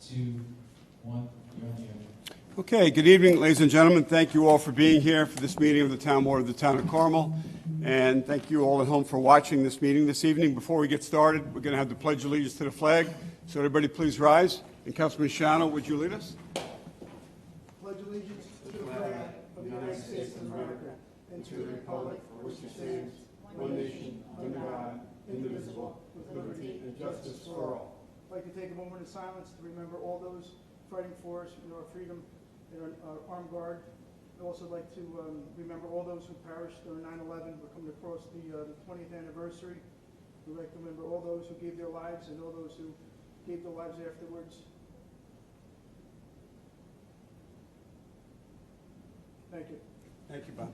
2, 1, you're on the air. Okay, good evening, ladies and gentlemen. Thank you all for being here for this meeting of the Town Board of the Town of Carmel. And thank you all at home for watching this meeting this evening. Before we get started, we're going to have the Pledge of Allegiance to the flag. So everybody please rise. And Councilman Shano, would you lead us? Pledge allegiance to the flag of the United States of America and to the republic for which it stands, one nation, under God, indivisible, with liberty and justice for all. I'd like to take a moment of silence to remember all those fighting for us, our freedom and our armed guard. I'd also like to remember all those who perished during 9/11. We're coming across the 20th anniversary. We'd like to remember all those who gave their lives and all those who gave their lives afterwards. Thank you. Thank you, Bob.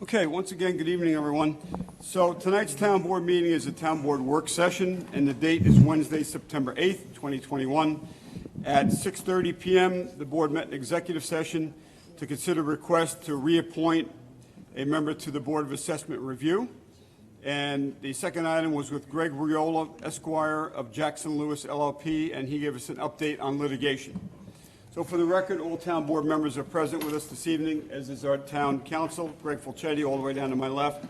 Okay, once again, good evening, everyone. So tonight's Town Board meeting is a Town Board work session, and the date is Wednesday, September 8th, 2021. At 6:30 p.m., the board met in executive session to consider request to reappoint a member to the Board of Assessment Review. And the second item was with Greg Riola, Esquire of Jackson Lewis LLP, and he gave us an update on litigation. So for the record, all town board members are present with us this evening, as is our town council, Greg Fulchetti, all the way down to my left.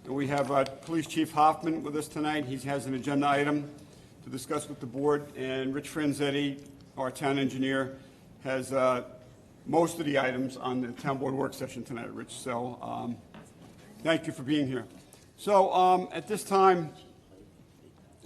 And we have Police Chief Hoffman with us tonight. He has an agenda item to discuss with the board. And Rich Franzetti, our town engineer, has most of the items on the town board work session tonight, Rich. So thank you for being here. So at this time,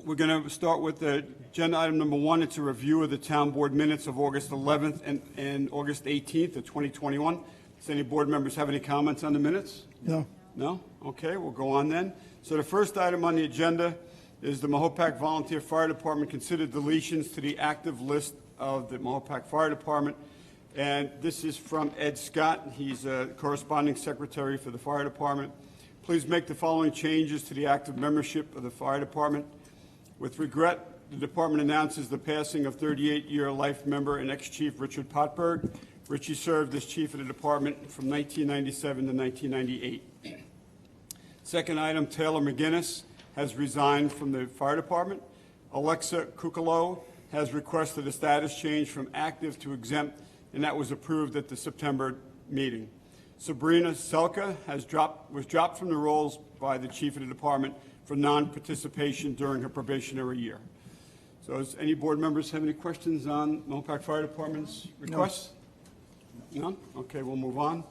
we're going to start with the agenda item number 1. It's a review of the town board minutes of August 11th and August 18th of 2021. Does any board members have any comments on the minutes? No. No? Okay, we'll go on then. So the first item on the agenda is the Mahopac Volunteer Fire Department considered deletions to the active list of the Mahopac Fire Department. And this is from Ed Scott. He's a corresponding secretary for the fire department. Please make the following changes to the active membership of the fire department. With regret, the department announces the passing of 38-year life member and ex-chief Richard Potberg. Richie served as chief of the department from 1997 to 1998. Second item, Taylor McGinnis has resigned from the fire department. Alexa Kukalo has requested a status change from active to exempt, and that was approved at the September meeting. Sabrina Selka was dropped from the roles by the chief of the department for non-participation during her probationary year. So does any board members have any questions on Mahopac Fire Department's requests? No? Okay, we'll move on.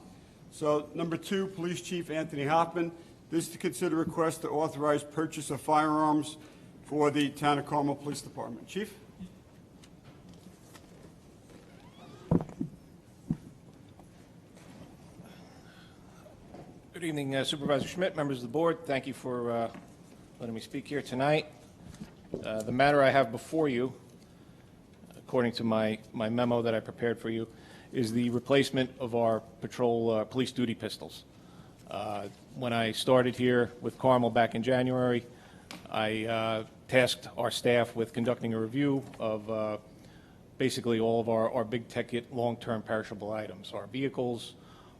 So number 2, Police Chief Anthony Hoffman. This is to consider request to authorize purchase of firearms for the Town of Carmel Police Department. Chief? Good evening, Supervisor Schmidt, members of the board. Thank you for letting me speak here tonight. The matter I have before you, according to my memo that I prepared for you, is the replacement of our patrol police duty pistols. When I started here with Carmel back in January, I tasked our staff with conducting a review of basically all of our big-ticket, long-term perishable items, our vehicles,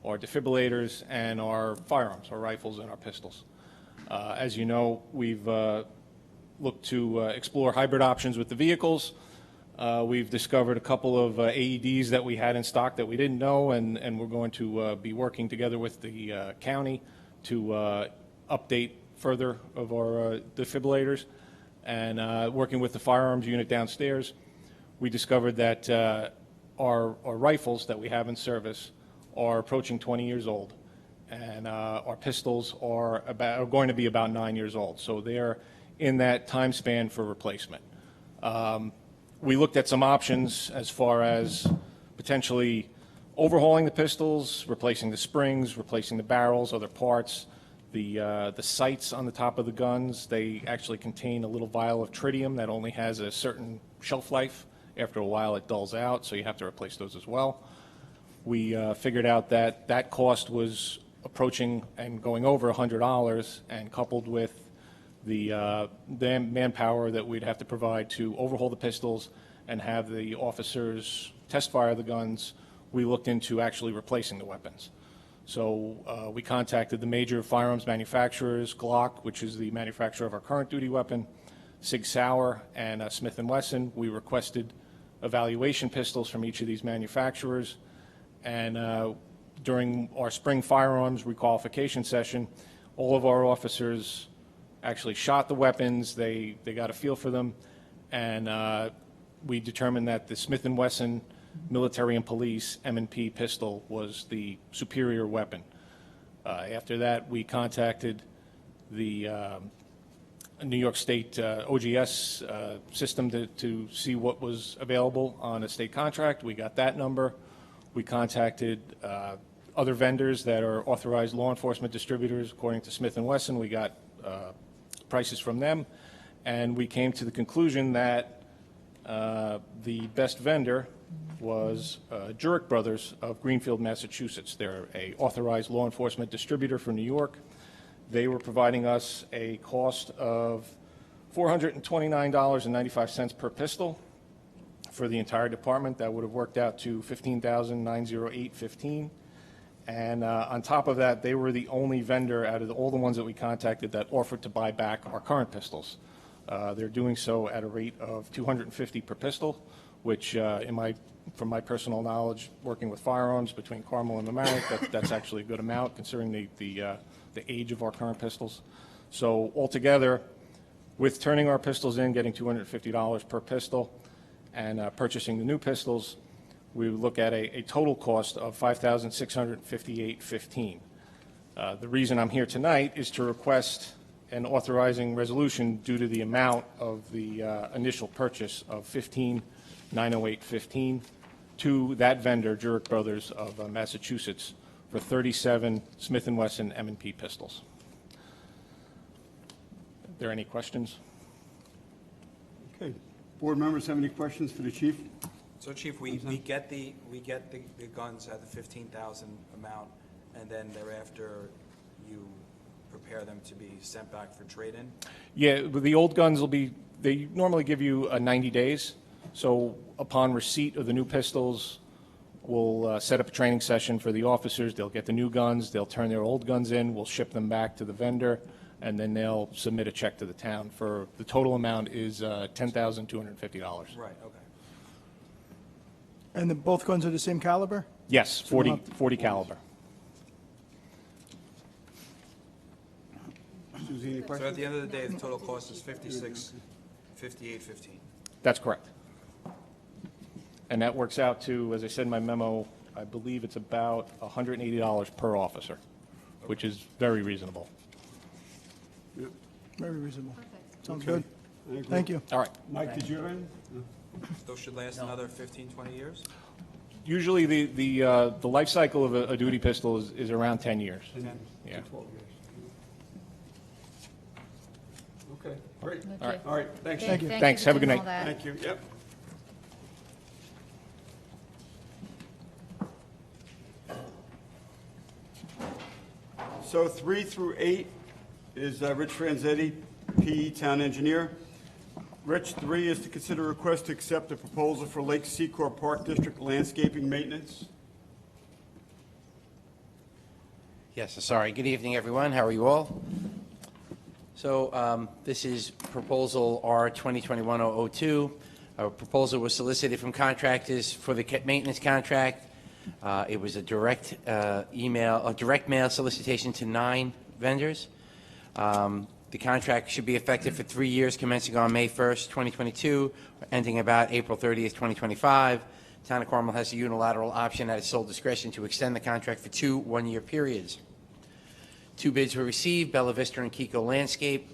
our defibrillators, and our firearms, our rifles and our pistols. As you know, we've looked to explore hybrid options with the vehicles. We've discovered a couple of AEDs that we had in stock that we didn't know, and we're going to be working together with the county to update further of our defibrillators, and working with the firearms unit downstairs. We discovered that our rifles that we have in service are approaching 20 years old, and our pistols are going to be about 9 years old. So they're in that time span for replacement. We looked at some options as far as potentially overhauling the pistols, replacing the springs, replacing the barrels, other parts. The sights on the top of the guns, they actually contain a little vial of tritium that only has a certain shelf life. After a while it dulls out, so you have to replace those as well. We figured out that that cost was approaching and going over $100, and coupled with the manpower that we'd have to provide to overhaul the pistols and have the officers test fire the guns, we looked into actually replacing the weapons. So we contacted the major firearms manufacturers, Glock, which is the manufacturer of our current duty weapon, Sig Sauer and Smith & Wesson. We requested evaluation pistols from each of these manufacturers, and during our spring firearms requalification session, all of our officers actually shot the weapons. They got a feel for them, and we determined that the Smith & Wesson military and police M&P pistol was the superior weapon. After that, we contacted the New York State OGS system to see what was available on a state contract. We got that number. We contacted other vendors that are authorized law enforcement distributors. According to Smith & Wesson, we got prices from them, and we came to the conclusion that the best vendor was Jurek Brothers of Greenfield, Massachusetts. They're an authorized law enforcement distributor for New York. They were providing us a cost of $429.95 per pistol for the entire department. That would have worked out to $15,908.15. And on top of that, they were the only vendor out of all the ones that we contacted that offered to buy back our current pistols. They're doing so at a rate of $250 per pistol, which from my personal knowledge, working with firearms between Carmel and Mamaroneck, that's actually a good amount considering the age of our current pistols. So altogether, with turning our pistols in, getting $250 per pistol, and purchasing the new pistols, we would look at a total cost of $5,658.15. The reason I'm here tonight is to request an authorizing resolution due to the amount of the initial purchase of $15,908.15 to that vendor, Jurek Brothers of Massachusetts, for 37 Smith & Wesson M&P pistols. Are there any questions? Okay. Board members have any questions for the chief? So Chief, we get the guns at the 15,000 amount, and then thereafter you prepare them to be sent back for trade-in? Yeah, but the old guns they normally give you 90 days. So upon receipt of the new pistols, we'll set up a training session for the officers. They'll get the new guns, they'll turn their old guns in, we'll ship them back to the vendor, and then they'll submit a check to the town for, the total amount is $10,250. Right, okay. And both guns are the same caliber? Yes, So we'll 40 caliber. Susie, any So questions? at the end of the day, the total cost is $56,58.15. That's correct. And that works out to, as I said in my memo, I believe it's about $180 per officer, which is very reasonable. Very reasonable. Sounds Okay. good. I agree. Thank you. All right. Mike, did you have any? Those should last another 15, 20 years? Usually the life cycle of a duty pistol is around 10 years. 10 Yeah. to 12 years. Okay, great. All right. All right, thanks. Thank you. Thanks. Have a good for night. doing all that. Thank you, yep. So 3 through 8 is Rich Franzetti, PE Town Engineer. Rich, 3 is to consider a request to accept a proposal for Lake Secor Park District landscaping maintenance. Yes, sorry. Good evening, everyone. How are you all? So this is proposal R 2021-002. Our proposal was solicited from contractors for the maintenance contract. It was a direct mail solicitation to 9 vendors. The contract should be effective for 3 years, commencing on May 1st, 2022, ending about April 30th, 2025. Town of Carmel has a unilateral option at its sole discretion to extend the contract for 2 one-year periods. 2 bids were received, Bella Vista and Kiko Landscape.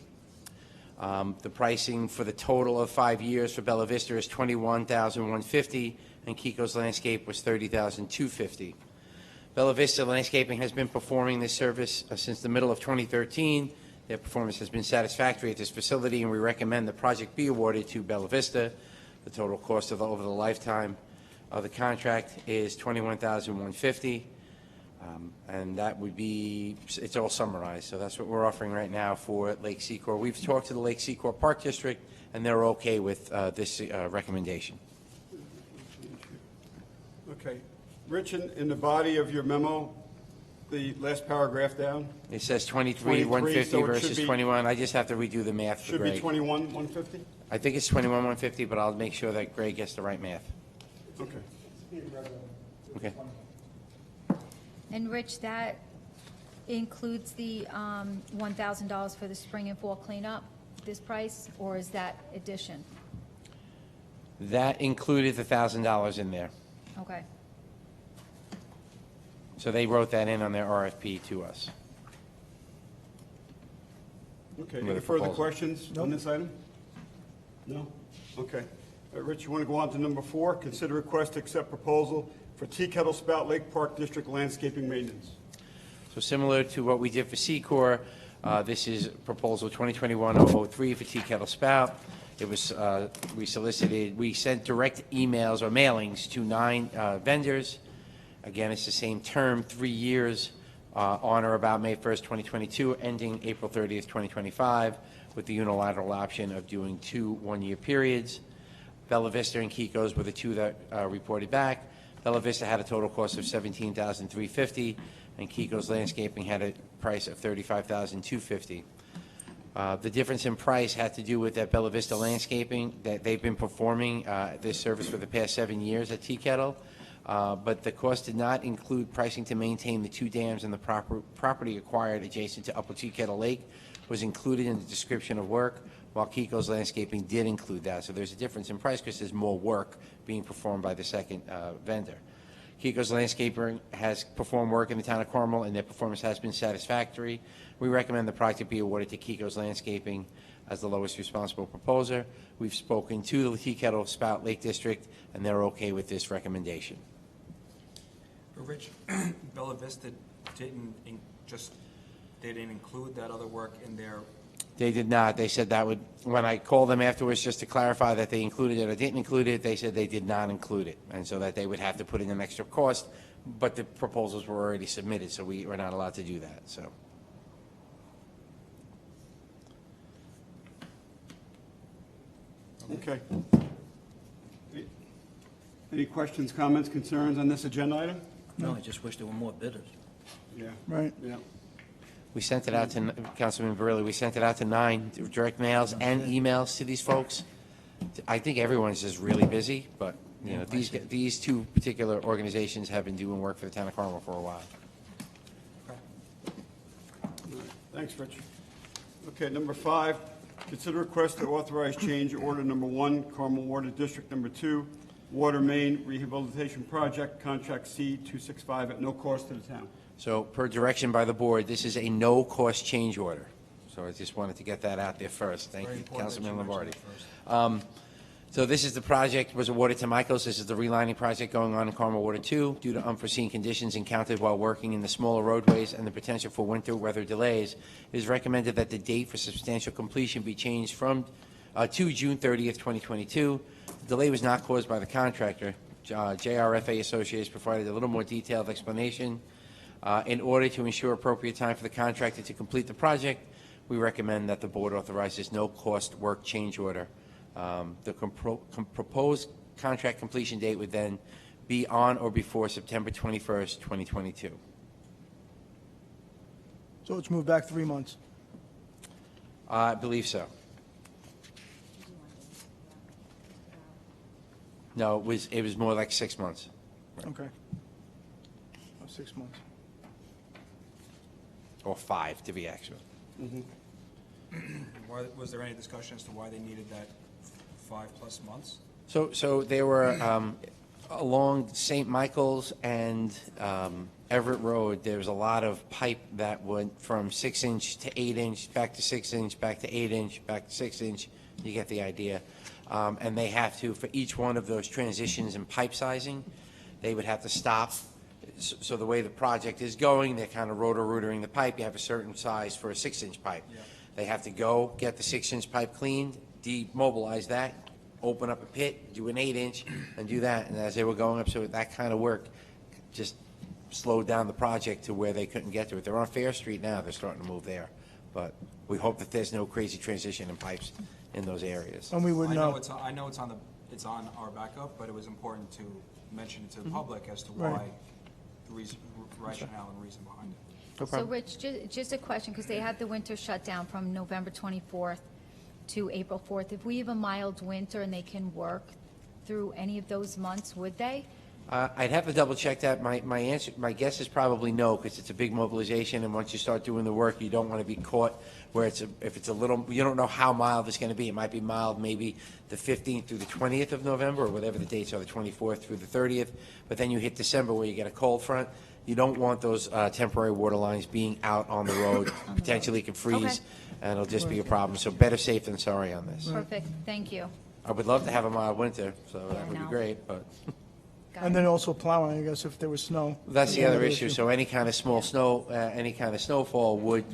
The pricing for the total of 5 years for Bella Vista is $21,150, and Kiko's Landscape was $30,250. Bella Vista Landscaping has been performing this service since the middle of 2013. Their performance has been satisfactory at this facility, and we recommend the project be awarded to Bella Vista. The total cost over the lifetime of the contract is $21,150. And that would be, it's all summarized, so that's what we're offering right now for Lake Secor. We've talked to the Lake Secor Park District, and they're okay with this recommendation. Okay. Rich, in the body of your memo, the last paragraph down. It says 23, 23,150 so it should versus be- 21. I just have to redo the math for Should be Greg. 21,150? I think it's 21,150, but I'll make sure that Greg gets the right math. Okay. Okay. And Rich, that includes the $1,000 for the spring and fall cleanup, this price, or is that addition? That included the $1,000 in there. Okay. So they wrote that in on their RFP to us. Okay, With any a further proposal. questions on this item? No? Okay. Rich, you want to go on to number 4? Consider request to accept proposal for Tea Kettle Spout Lake Park District landscaping maintenance. So similar to what we did for Secor, this is proposal 2021-003 for Tea Kettle Spout. It was, we sent direct emails or mailings to 9 vendors. Again, it's the same term, 3 years, on or about May 1st, 2022, ending April 30th, 2025, with the unilateral option of doing 2 one-year periods. Bella Vista and Kiko's were the 2 that reported back. Bella Vista had a total cost of $17,350, and Kiko's Landscaping had a price of $35,250. The difference in price had to do with that Bella Vista Landscaping, that they've been performing this service for the past 7 years at Tea Kettle, but the cost did not include pricing to maintain the 2 dams and the property acquired adjacent to Upper Tea Kettle Lake was included in the description of work, while Kiko's Landscaping did include that. So there's a difference in price because there's more work being performed by the second vendor. Kiko's Landscaping has performed work in the town of Carmel, and their performance has been satisfactory. We recommend the project be awarded to Kiko's Landscaping as the lowest responsible proposer. We've spoken to the Tea Kettle Spout Lake District, and they're okay with this recommendation. But Rich, Bella Vista didn't include that other work in their, They did not. They said that would, when I called them afterwards just to clarify that they included it or didn't include it, they said they did not include it, and so that they would have to put in an extra cost, but the proposals were already submitted, so we were not allowed to do that, so. Okay. Any questions, comments, concerns on this agenda item? No, I just wish there were more bidders. Yeah. Right. Yeah. We sent it out to, Councilman Barilli, we sent it out to 9 direct mails and emails to these folks. I think everyone's just really busy, but, you know, these 2 particular organizations have been doing work for the town of Carmel for a while. Thanks, Rich. Okay, number 5, consider request to authorize change order number 1, Carmel Water District number 2, Water Main Rehabilitation Project, contract C265 at no cost to the town. So per direction by the board, this is a no-cost change order. So I just wanted to get that out there first. Thank very you, important that Councilman you Lombardi. mentioned it first. So this is the project, was awarded to Michaels. This is the relining project going on in Carmel Water 2. Due to unforeseen conditions encountered while working in the smaller roadways and the potential for winter weather delays, it is recommended that the date for substantial completion be changed from to June 30th, 2022. The delay was not caused by the contractor. JRFA Associates provided a little more detailed explanation. In order to ensure appropriate time for the contractor to complete the project, we recommend that the board authorizes no-cost work change order. The proposed contract completion date would then be on or before September 21st, 2022. So it's moved back 3 months. I believe so. No, it was more like 6 months. Okay. 6 months. Or 5, to be actual. Was there any discussion as to why they needed that 5+ months? So there were, along St. Michael's and Everett Road, there was a lot of pipe that went from 6-inch to 8-inch, back to 6-inch, back to 8-inch, back to 6-inch. You get the idea. And they have to, for each one of those transitions in pipe sizing, they would have to stop. So the way the project is going, they're kind of rotor-rootering the pipe. You have a certain size for a 6-inch pipe. Yeah. They have to go get the 6-inch pipe cleaned, demobilize that, open up a pit, do an 8-inch, and do that. And as they were going up, so that kind of work just slowed down the project to where they couldn't get to it. They're on Fair Street now. They're starting to move there. But we hope that there's no crazy transition in pipes in those areas. And we would I know know. it's on our backup, but it was important to mention it to the public as to Right. why, the reason rationale and reason behind it. No So, problem. Rich, just a question, because they had the winter shutdown from November 24th to April 4th. If we have a mild winter and they can work through any of those months, would they? I'd have to double check that. My guess is probably no, because it's a big mobilization, and once you start doing the work, you don't want to be caught where if it's a little, you don't know how mild it's going to be. It might be mild maybe the 15th through the 20th of November, or whatever the dates are, the 24th through the 30th, but then you hit December where you get a cold front. You don't want those temporary water lines being out on the road. Potentially could freeze, Okay. and it'll just be a problem. So better safe than sorry on this. Perfect, thank you. I would love to have a mild winter, so Yeah, that would be no. great, but Got And it. then also plowing, I guess, if there was snow. that's the Yeah, other another issue. So any kind of small snow, any kind of snowfall would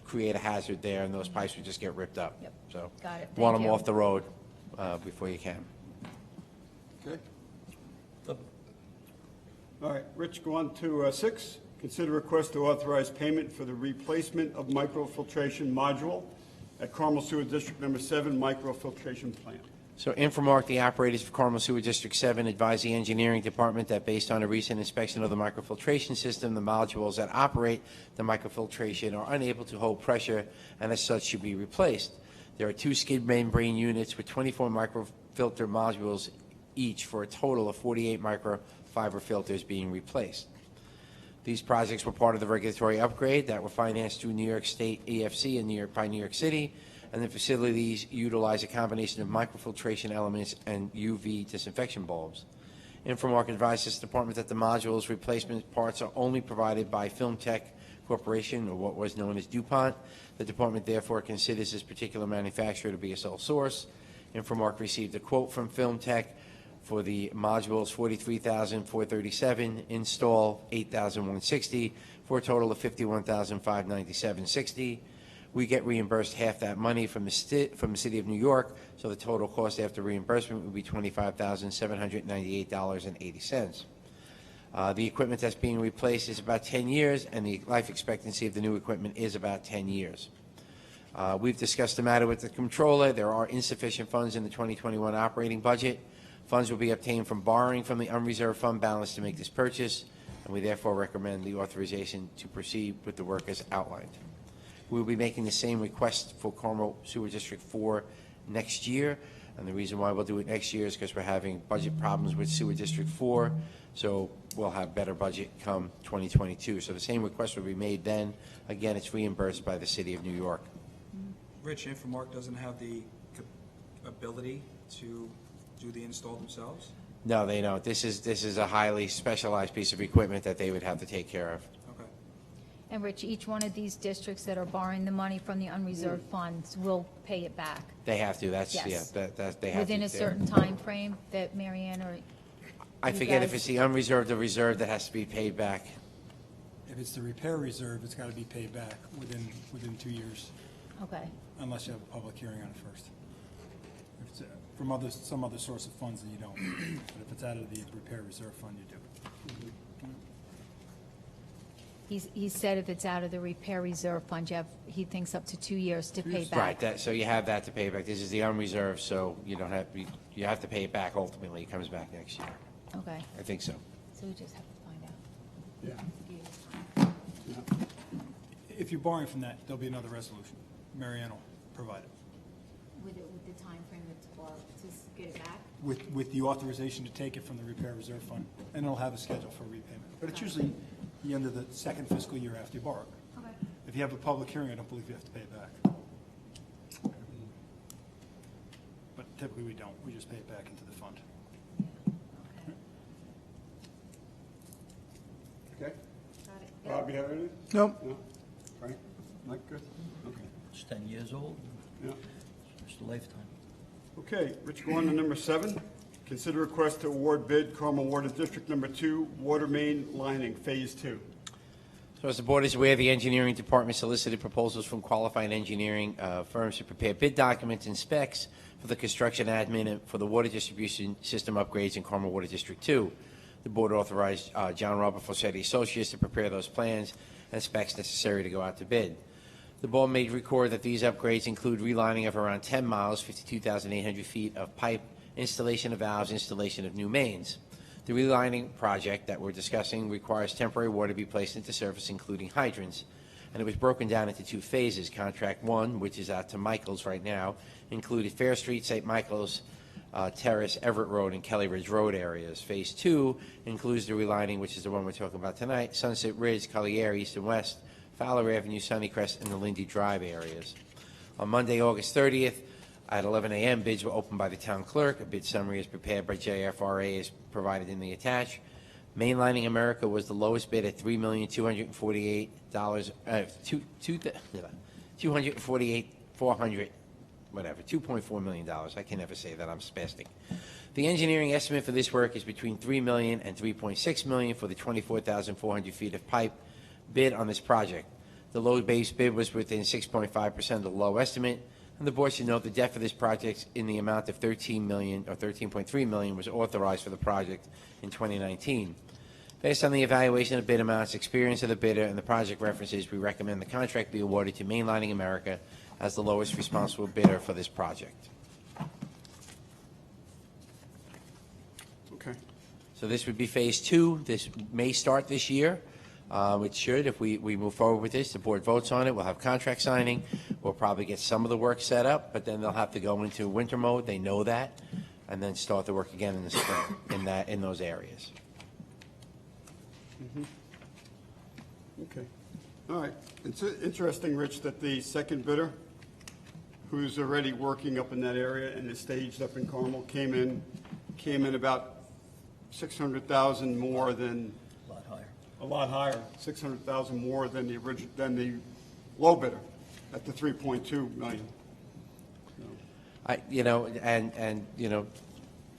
create a hazard there, and those pipes would just get ripped up. Yep. So Got it. want Thank them you. off the road before you can. Okay. All right, Rich, go on to 6. Consider request to authorize payment for the replacement of microfiltration module at Carmel Sewer District Number 7 microfiltration plant. So Infomark, the operators for Carmel Sewer District 7, advised the engineering department that based on a recent inspection of the microfiltration system, the modules that operate the microfiltration are unable to hold pressure and as such should be replaced. There are 2 skid membrane units with 24 microfilter modules each for a total of 48 microfiber filters being replaced. These projects were part of the regulatory upgrade that were financed through New York State EFC and by New York City, and the facilities utilize a combination of microfiltration elements and UV disinfection bulbs. Infomark advised this department that the modules replacement parts are only provided by Film Tech Corporation, or what was known as DuPont. The department therefore considers this particular manufacturer to be a sole source. Infomark received a quote from Film Tech for the modules $43,437, install $8,160, for a total of $51,597.60. We get reimbursed half that money from the city of New York, so the total cost after reimbursement would be $25,798.80. The equipment that's being replaced is about 10 years, and the life expectancy of the new equipment is about 10 years. We've discussed the matter with the controller. There are insufficient funds in the 2021 operating budget. Funds will be obtained from borrowing from the unreserved fund balance to make this purchase, and we therefore recommend the authorization to proceed with the work as outlined. We will be making the same request for Carmel Sewer District 4 next year, and the reason why we'll do it next year is because we're having budget problems with Sewer District 4, so we'll have better budget come 2022. So the same request will be made then. Again, it's reimbursed by the city of New York. Rich, Infomark doesn't have the ability to do the install themselves? No, they don't. This is a highly specialized piece of equipment that they would have to take care of. Okay. And Rich, each one of these districts that are borrowing the money from the unreserved funds will pay it back They have to. That's Yes. yeah. That they have within to. a certain time frame that Mary Ann or I you forget if guys- it's the unreserved or reserved that has to be paid back. If it's the repair reserve, it's got to be paid back within 2 years, Okay, unless you have a public hearing on it first. If it's from some other source of funds, then you don't. But if it's out of the repair reserve fund, you do. he said if it's out of the repair reserve fund, he thinks up to 2 years to pay Right. back. So you have that to pay back. This is the unreserved, so you don't have you have to pay it back ultimately. It comes back next year. Okay, I think so. so we just have to find out. If you're borrowing from that, there'll be another resolution. Mary Ann will provide it. With the timeframe to borrow, to get it back? With the authorization to take it from the repair reserve fund, and it'll have a schedule for repayment. But it's usually the end of the second fiscal year after you borrow it. Okay. If you have a public hearing, I don't believe you have to pay it back. But typically, we don't. We just pay it back into the fund. Okay? Got it. Bob, you have anything? Nope. No? Frank? Mike, good? Okay. It's 10 years old, Yeah. just a lifetime. Okay, Rich, go on to number 7. Consider request to award bid Carmel Water District Number 2 water main lining, Phase 2. So as the board is aware, the engineering department solicited proposals from qualified engineering firms to prepare bid documents and specs for the construction admin and for the water distribution system upgrades in Carmel Water District 2. The board authorized John Robert Fossetti Associates to prepare those plans and specs necessary to go out to bid. The board made record that these upgrades include relining of around 10 miles, 52,800 feet of pipe, installation of valves, installation of new mains. The relining project that we're discussing requires temporary water to be placed into service, including hydrants, and it was broken down into 2 phases. Contract 1, which is out to Michael's right now, included Fair Street, St. Michael's Terrace, Everett Road, and Kelly Ridge Road areas. Phase 2 includes the relining, which is the one we're talking about tonight, Sunset Ridge, Collier, East and West, Fowler Avenue, Sunnycrest, and the Lindy Drive areas. On Monday, August 30th, at 11 a.m., bids were opened by the town clerk. A bid summary is prepared by JFRA as provided in the attached. Mainlining America was the lowest bid at $3,248,400, $2.4 million. I can never say that. I'm spastic. The engineering estimate for this work is between $3 million and $3.6 million for the 24,400 feet of pipe bid on this project. The low base bid was within 6.5% of the low estimate, and the board should note the debt for this project in the amount of $13 million or $13.3 million was authorized for the project in 2019. Based on the evaluation of bid amounts, experience of the bidder, and the project references, we recommend the contract be awarded to Mainlining America as the lowest responsible bidder for this project. Okay. So this would be Phase 2. This may start this year. It should, if we move forward with this. The board votes on it. We'll have contract signing. We'll probably get some of the work set up, but then they'll have to go into winter mode. They know that, and then start the work again in the spring in those areas. Okay. All right. It's interesting, Rich, that the second bidder, who's already working up in that area and is staged up in Carmel, came in about 600,000 more than. A lot higher, 600,000 more than the low bidder at the 3.2 million.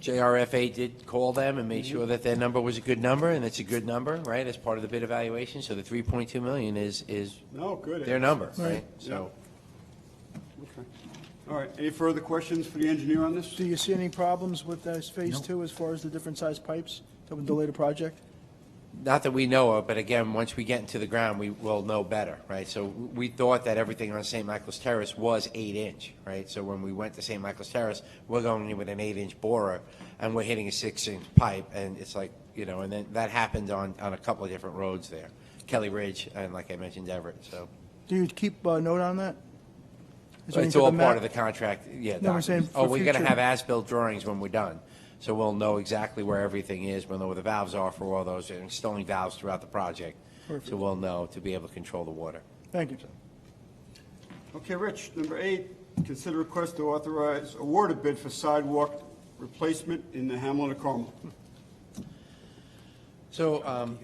JRFA did call them and made sure that their number was a good number, and it's a good number, right, as part of the bid evaluation. So the 3.2 million is good. their number, right? So. Okay. All right. Any further questions for the engineer on this? Do you see any problems with this Phase 2 as far as the different size pipes that would delay the project? Not that we know of, but again, once we get into the ground, we will know better, right? So we thought that everything on St. Michael's Terrace was 8-inch, right? So when we went to St. Michael's Terrace, we're going in with an 8-inch borer, and we're hitting a 6-inch pipe, and it's like, and then that happened on a couple of different roads there, Kelly Ridge, and like I mentioned, Everett, so. Do you keep a note on that? Is there It's any all type part map? of the contract, yeah. No, I'm saying documents. for We're going to future- have as-built drawings when we're done. So we'll know exactly where everything is. We'll know where the valves are for all those, and installing valves throughout the project. Perfect. So we'll know to be able to control the water. Thank you. Okay, Rich, number 8, consider request to authorize award a bid for sidewalk replacement in the Hamlet of Carmel. So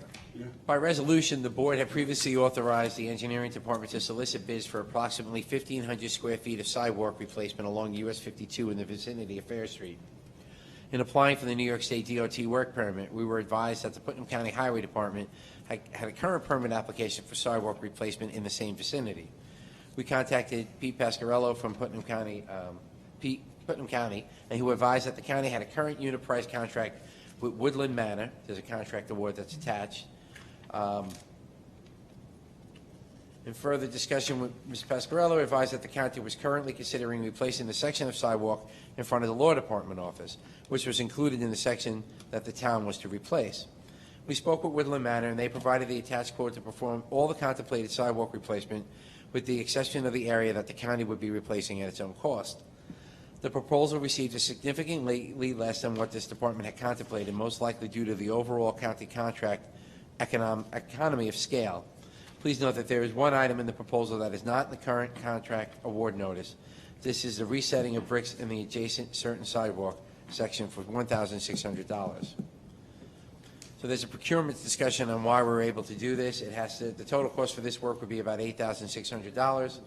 by resolution, the board had previously authorized the engineering department to solicit bids for approximately 1,500 square feet of sidewalk replacement along US 52 in the vicinity of Fair Street. In applying for the New York State DOT work permit, we were advised that the Putnam County Highway Department had a current permit application for sidewalk replacement in the same vicinity. We contacted Pete Pasquarello from Putnam County, and who advised that the county had a current unit price contract with Woodland Manor. There's a contract award that's attached. In further discussion with Ms. Pasquarello, advised that the county was currently considering replacing the section of sidewalk in front of the Law Department office, which was included in the section that the town was to replace. We spoke with Woodland Manor, and they provided the attached quote to perform all the contemplated sidewalk replacement with the exception of the area that the county would be replacing at its own cost. The proposal received a significantly less than what this department had contemplated, most likely due to the overall county contract economy of scale. Please note that there is one item in the proposal that is not in the current contract award notice. This is the resetting of bricks in the adjacent certain sidewalk section for $1,600. So there's a procurement discussion on why we're able to do this. The total cost for this work would be about $8,600,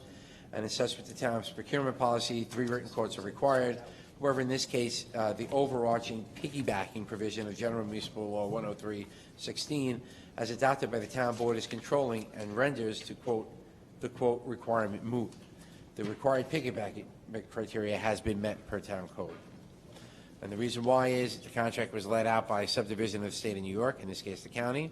and as such with the town's procurement policy, 3 written quotes are required. However, in this case, the overarching piggybacking provision of General Municipal Law 103-16, as adopted by the town board, is controlling and renders to quote the quote requirement moot. The required piggybacking criteria has been met per town code. And the reason why is the contract was let out by a subdivision of the state of New York, in this case the county.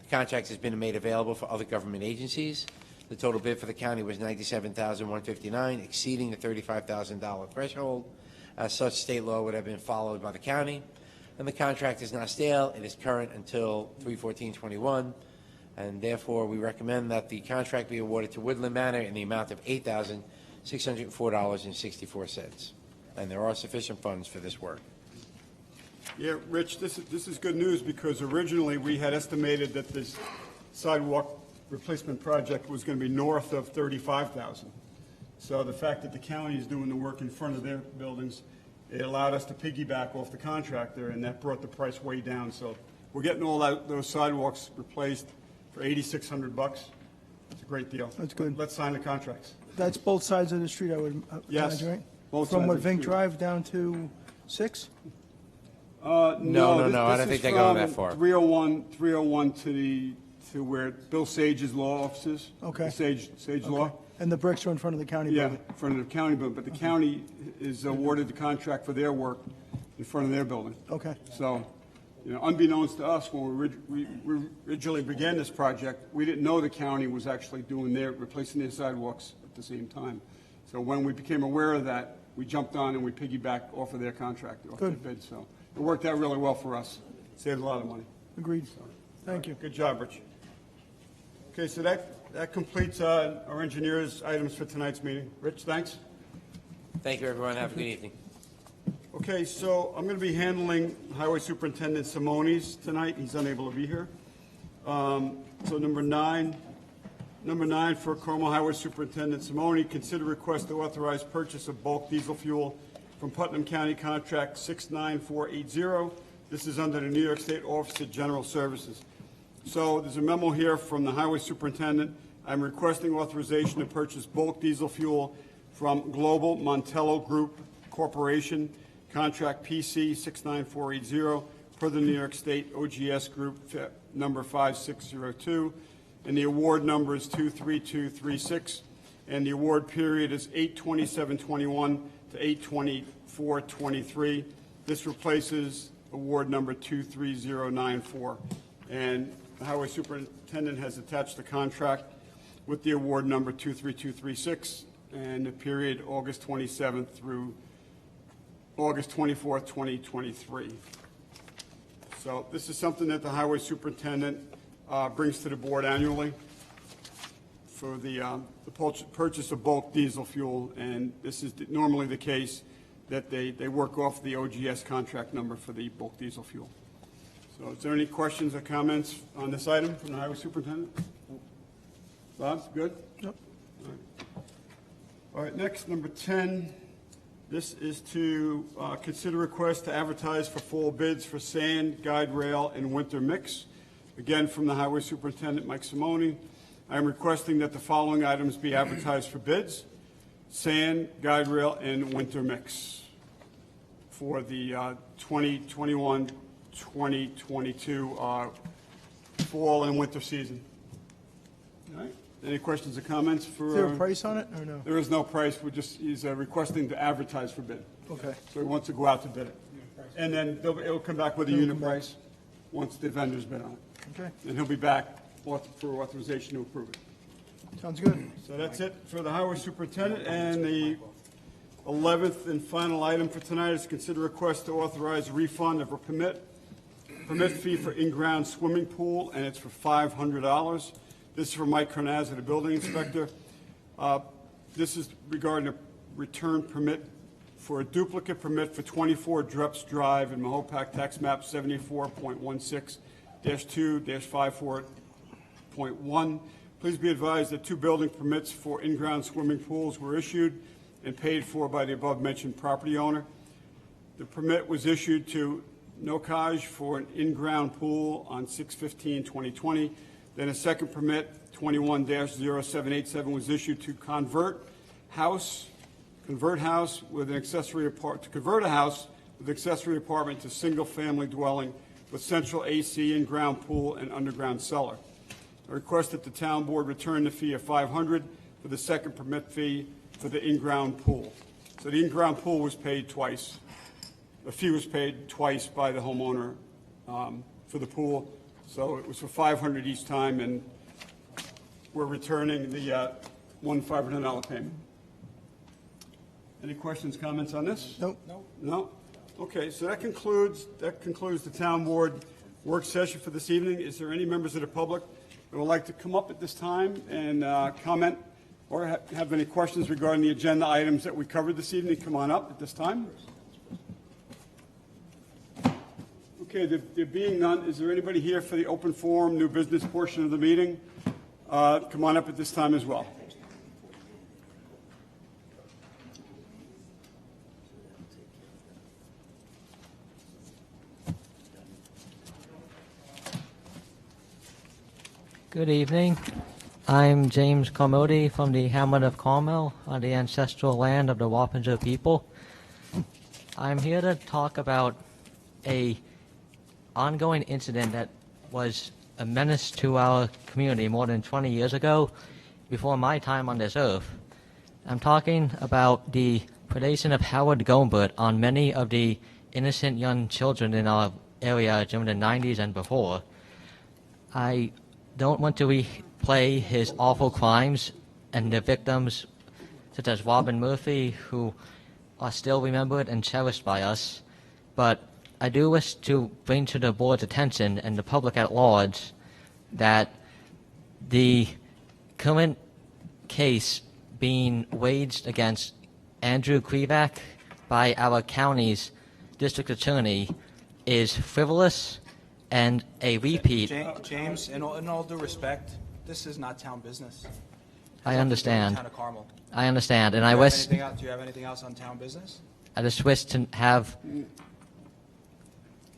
The contract has been made available for other government agencies. The total bid for the county was $97,159, exceeding the $35,000 threshold. As such, state law would have been followed by the county. and the contract is not stale. It is current until 3/14/21, and therefore we recommend that the contract be awarded to Woodland Manor in the amount of $8,604.64. And there are sufficient funds for this work. Yeah, Rich, this is good news because originally we had estimated that this sidewalk replacement project was going to be north of $35,000. So the fact that the county is doing the work in front of their buildings, it allowed us to piggyback off the contractor, and that brought the price way down. So we're getting all those sidewalks replaced for $8,600. It's a great deal. That's good. Let's sign the contracts. That's both sides of the street, I would Yes, imagine, right? both From sides what, of the Vink street. Drive down to 6? No, this I don't is think they're going that from far. 301 to where Bill Sage's law office is. Okay. Sage Law. And the bricks are in front of the county Yeah, building? in front of the county building, but the county is awarded the contract for their work in front of their building. Okay. So, unbeknownst to us, when we originally began this project, we didn't know the county was actually replacing their sidewalks at the same time. So when we became aware of that, we jumped on and we piggybacked off of their contract, off their Good. bid. So it worked out really well for us. Saved a lot of money. Agreed. Thank you. Good job, Rich. Okay, so that completes our engineers' items for tonight's meeting. Rich, thanks. Thank you, everyone. Have a good evening. Okay, so I'm going to be handling Highway Superintendent Simone's tonight. He's unable to be here. So number nine for Carmel Highway Superintendent Simone, consider request to authorize purchase of bulk diesel fuel from Putnam County Contract 69480. This is under the New York State Office of General Services. So there's a memo here from the Highway Superintendent. I'm requesting authorization to purchase bulk diesel fuel from Global Montello Group Corporation, contract PC 69480, per the New York State OGS Group number 5602, and the award number is 23236, and the award period is 8/27/21 to 8/24/23. This replaces award number 23094, and the Highway Superintendent has attached the contract with the award number 23236, and the period August 27th through August 24th, 2023. So this is something that the Highway Superintendent brings to the board annually for the purchase of bulk diesel fuel, and this is normally the case that they work off the OGS contract number for the bulk diesel fuel. So is there any questions or comments on this item from the Highway Superintendent? Bob, good? Yep. All right, next, number 10. This is to consider request to advertise for fall bids for sand, guide rail, and winter mix. Again, from the Highway Superintendent, Mike Simone. I am requesting that the following items be advertised for bids: sand, guide rail, and winter mix for the 2021-2022 fall and winter season. All right. Any questions or comments for? Is there a price on it, or no? There is no price. He's requesting to advertise for bid. Okay. So he wants to go out to bid it. And then it'll come back with a unit price once the vendor's bid on it. Okay, And he'll be back for authorization to approve it. sounds good. So that's it for the Highway Superintendent. And the 11th and final item for tonight is consider request to authorize a refund of a permit fee for in-ground swimming pool, and it's for $500. This is from Mike Carnazza, the building inspector. This is regarding a return permit for a duplicate permit for 24 Dreps Drive in Mahopac, tax map 74.16-2-54.1. Please be advised that 2 building permits for in-ground swimming pools were issued and paid for by the above-mentioned property owner. The permit was issued to Nokaj for an in-ground pool on 6/15/2020. Then a second permit, 21-0787, was issued to convert a house with accessory apartment to single-family dwelling with central AC, in-ground pool, and underground cellar. I request that the town board return the fee of $500 for the second permit fee for the in-ground pool. So the in-ground pool was paid twice. The fee was paid twice by the homeowner for the pool. So it was for $500 each time, and we're returning the one $500 payment. Any questions, comments on this? Nope. No? Okay, so that concludes the town board work session for this evening. Is there any members of the public that would like to come up at this time and comment or have any questions regarding the agenda items that we covered this evening? Come on up at this time. Okay, there being none, is there anybody here for the open forum, new business portion of the meeting? Come on up at this time as well. Good evening. I'm James Carmody from the Hamlet of Carmel on the ancestral land of the Wappinger people. I'm here to talk about a ongoing incident that was a menace to our community more than 20 years ago, before my time on this earth. I'm talking about the predation of Howard Goldberg on many of the innocent young children in our area during the 90s and before. I don't want to replay his awful crimes and the victims, such as Robin Murphy, who are still remembered and cherished by us, but I do wish to bring to the board's attention and the public at large that the current case being waged against Andrew Krivak by our county's district attorney is frivolous and a repeat. James, in all due respect, this is not town business. I understand. Town of Carmel. I understand, and Do I you have wish. anything else- Do you have anything else on town business? I just wish to have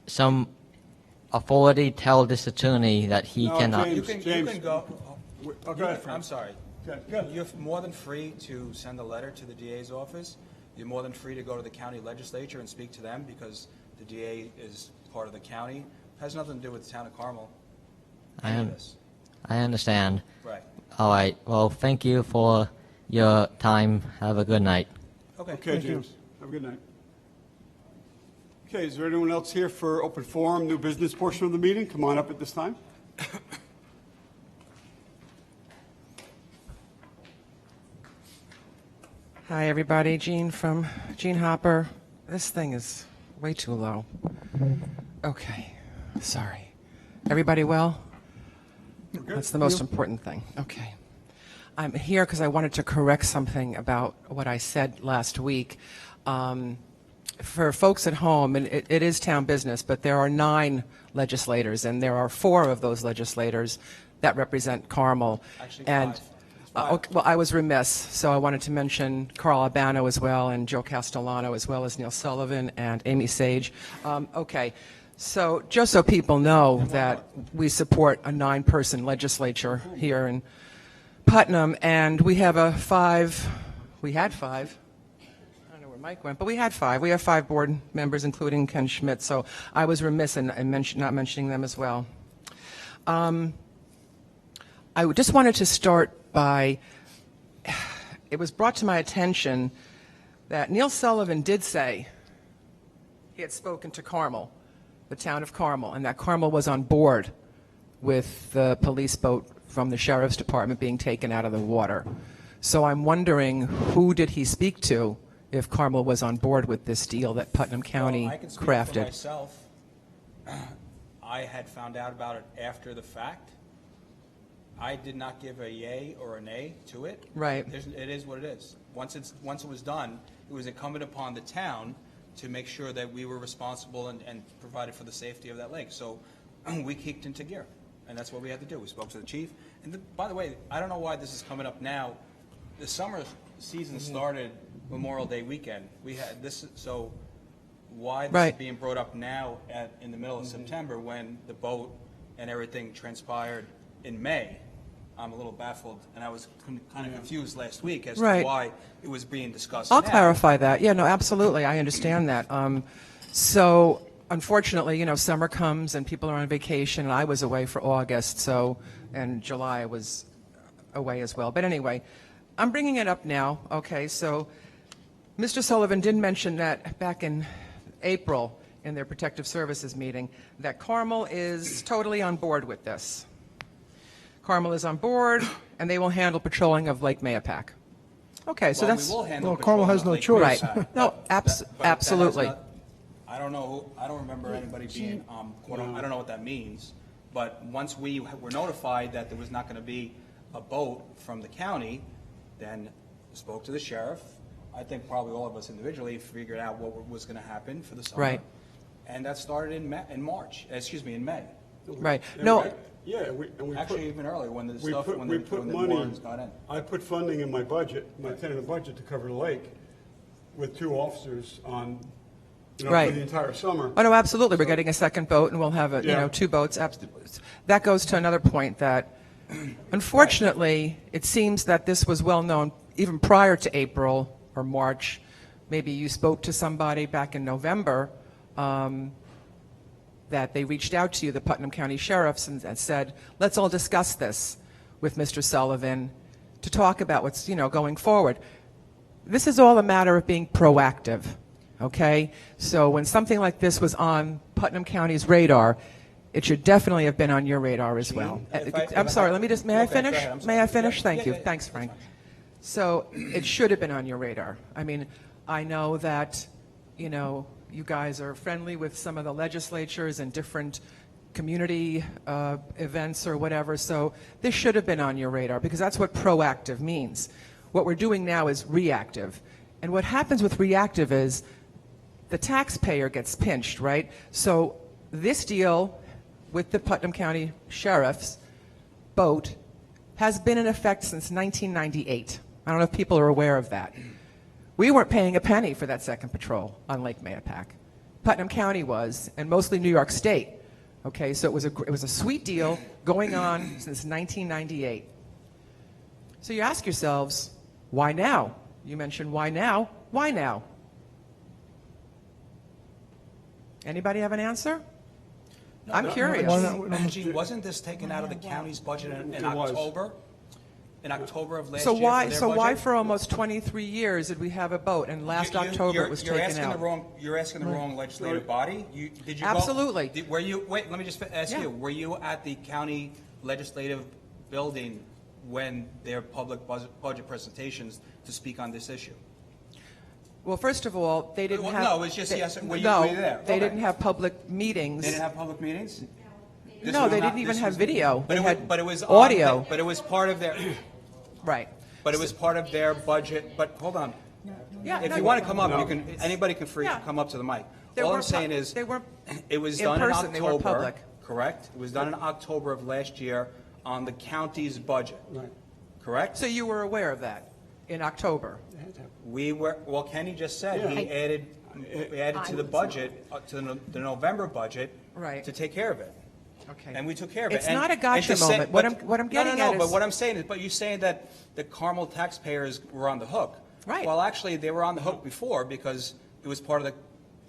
some authority tell this attorney that he No, cannot. James. You can go. Oh, go ahead, Frank. I'm sorry. Okay, go ahead. You're more than free to send a letter to the DA's office. You're more than free to go to the county legislature and speak to them because the DA is part of the county. It has nothing to do with the town of Carmel. I Any of am- this. I understand. Right. All right. Well, thank you for your time. Have a good night. Okay, James. Have a good night. Okay, is there anyone else here for open forum, new business portion of the meeting? Come on up at this time. Hi, everybody. Gene Hopper. This thing is way too low. Okay. Sorry. Everybody well? That's the most important thing. Okay. I'm here because I wanted to correct something about what I said last week. For folks at home, and it is town business, but there are 9 legislators, and there are 4 of those legislators that represent Carmel. Actually, and 5. Okay, well, I was remiss, so I wanted to mention Carl Albano as well, and Joe Castellano, as well as Neil Sullivan and Amy Sage. Okay, so just so people know that we support a 9-person legislature here in Putnam, and we have we had 5. I don't know where Mike went, but we had 5. We have 5 board members, including Ken Schmidt, so I was remiss in not mentioning them as well. I just wanted to start by, it was brought to my attention that Neil Sullivan did say he had spoken to Carmel, the town of Carmel, and that Carmel was on board with the police boat from the sheriff's department being taken out of the water. So I'm wondering, who did he speak to if Carmel was on board with this deal that Putnam County Well, I can speak crafted? for myself. I had found out about it after the fact. I did not give a yay or a nay to it. Right. It is what it is. Once it was done, it was incumbent upon the town to make sure that we were responsible and provided for the safety of that lake. So we kicked into gear, and that's what we had to do. We spoke to the chief. And by the way, I don't know why this is coming up now. The summer season started Memorial Day weekend. We had this, so why this is being brought up now in the middle of September when the boat and everything transpired in May? I'm a little baffled, and I was kind of confused last week as to why it was being discussed I'll now. clarify that. Yeah, no, absolutely. I understand that. So, unfortunately, summer comes and people are on vacation, and I was away for August, and July I was away as well. But anyway, I'm bringing it up now. Okay, so Mr. Sullivan did mention that back in April in their Protective Services meeting that Carmel is totally on board with this. Carmel is on board, and they will handle patrolling of Lake Mayapack. Okay, so Well, that's... we will handle Well, Carmel has no patrolling of Lake choice. Right. No, absolutely. I don't know, I don't remember anybody being, I don't know what that means, but once we were notified that there was not gonna be a boat from the county, then spoke to the sheriff. I think probably all of us individually figured out what was gonna happen for the summer. Right. And that started in in May. Right. No, Yeah, and we Actually, even earlier, when the we stuff, put, when we the put when the money, warrants got in. I put funding in my budget, my tentative budget to cover the lake with 2 officers on, for Right. the entire summer. oh, no, absolutely. We're getting a second boat, and we'll have, Yeah. 2 boats. That goes to another point that, unfortunately, it seems that this was well-known even prior to April or March. Maybe you spoke to somebody back in November, that they reached out to you, the Putnam County Sheriffs, and said, let's all discuss this with Mr. Sullivan to talk about what's, going forward. This is all a matter of being proactive, okay? So when something like this was on Putnam County's radar, it should definitely have been on your radar as well. I'm sorry, may I finish? Go ahead, I'm sorry. May I finish? Yeah, Thank yeah, you. yeah, Thanks, that's Frank. fine. So it should have been on your radar. I mean, I know that, you guys are friendly with some of the legislatures and different community events or whatever, so this should have been on your radar because that's what proactive means. What we're doing now is reactive. And what happens with reactive is the taxpayer gets pinched, right? So this deal with the Putnam County Sheriff's boat has been in effect since 1998. I don't know if people are aware of that. We weren't paying a penny for that second patrol on Lake Mayapack. Putnam County was, and mostly New York State. Okay, so it was a sweet deal going on since 1998. So you ask yourselves, why now? You mentioned why now? Why now? Anybody have an answer? I'm curious. Gene, wasn't this taken out of the county's budget in It was. October? In October of last So year why, for their so why budget? for almost 23 years did we have a boat, and last October it was you're taken asking out? You're asking the wrong legislative body. Did you Absolutely. Were you? Wait, let me just ask Yeah. you. Were you at the county legislative building when their public budget presentations to speak on this issue? Well, first of all, they didn't Well, have... no, it's just they- yes, were you no, there? they Okay. didn't have public meetings. They didn't have public meetings. This No, was they not- didn't even this have was- video. But They it had was, but it was audio. But it was part of their. Right. But it was part of their budget. But hold on. Yeah, If no, you want to come up, No. you can. Anybody can Yeah. come up to the mic. They All I'm weren't saying pu- is they weren't it was in done person, in they weren't October. public. Correct. It was done in October of last year on the county's budget. Right. Correct. So you were aware of that in October? We were. Well, Kenny just said Yeah. he added. We added to the budget to the November budget. Right. To take care of it. Okay. And we took care of it. It's And- not a and gotcha to say- moment. but- What I'm getting no, at but is- what I'm saying is, but you're saying that the Carmel taxpayers were on the hook. Right. Well, actually, they were on the hook before because it was part of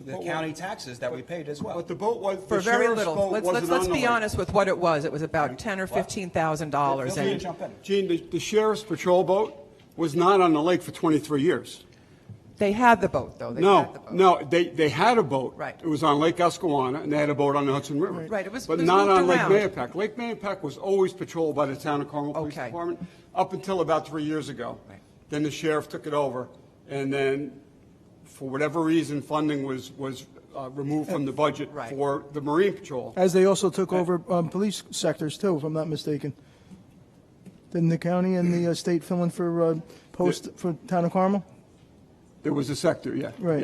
the county taxes that we paid as well. But the boat was, For the very sheriff's little. boat Let's wasn't on the be lake. honest with what it was. It was about $10,000 or $15,000. Feel free to And jump in. Gene, the sheriff's patrol boat was not on the lake for 23 years. they had the boat, though. They had the boat. No, they had a boat. Right. It was on Lake Escawana, and they had a boat on the Hudson River. Right, it was- But it was not moved on Lake around. Mayapack. Lake Mayapack was always patrolled by the town of Carmel Police Okay. Department up until about 3 years ago. Right. Then the sheriff took it over, and then, for whatever reason, funding was removed from the budget Right. for the Marine Patrol. As they also took over police sectors too, if I'm not mistaken. Didn't the county and the state fill in for for town of Carmel? There was a sector, yeah. Right.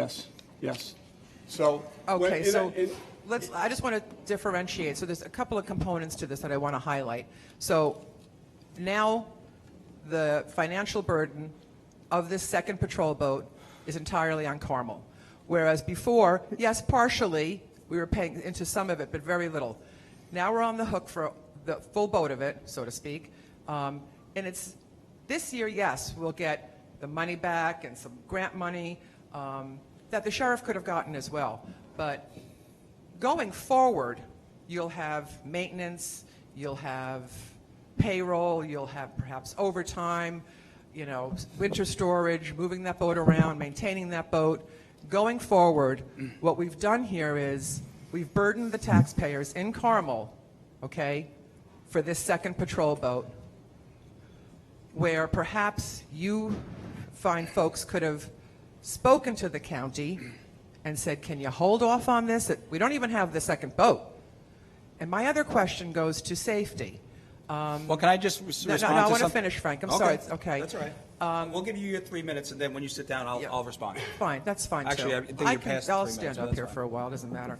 Yes. So. Okay, so and- I just want to differentiate. So there's a couple of components to this that I want to highlight. So now the financial burden of this second patrol boat is entirely on Carmel. Whereas before, yes, partially, we were paying into some of it, but very little. Now we're on the hook for the full boat of it, so to speak. And it's, this year, yes, we'll get the money back and some grant money that the sheriff could have gotten as well. But going forward, you'll have maintenance, you'll have payroll, you'll have perhaps overtime, winter storage, moving that boat around, maintaining that boat. Going forward, what we've done here is we've burdened the taxpayers in Carmel, okay, for this second patrol boat, where perhaps you fine folks could have spoken to the county and said, can you hold off on this? We don't even have the second boat. And my other question goes to safety. Well, can I just No, respond no, to I want to something? finish, Frank. I'm sorry. It's okay. That's all right. We'll give you your 3 minutes, and then when you sit down, Yeah. I'll respond. Fine, that's fine, too. Actually, I think you're past I'll 3 stand minutes, so up that's here fine. for a while, doesn't matter.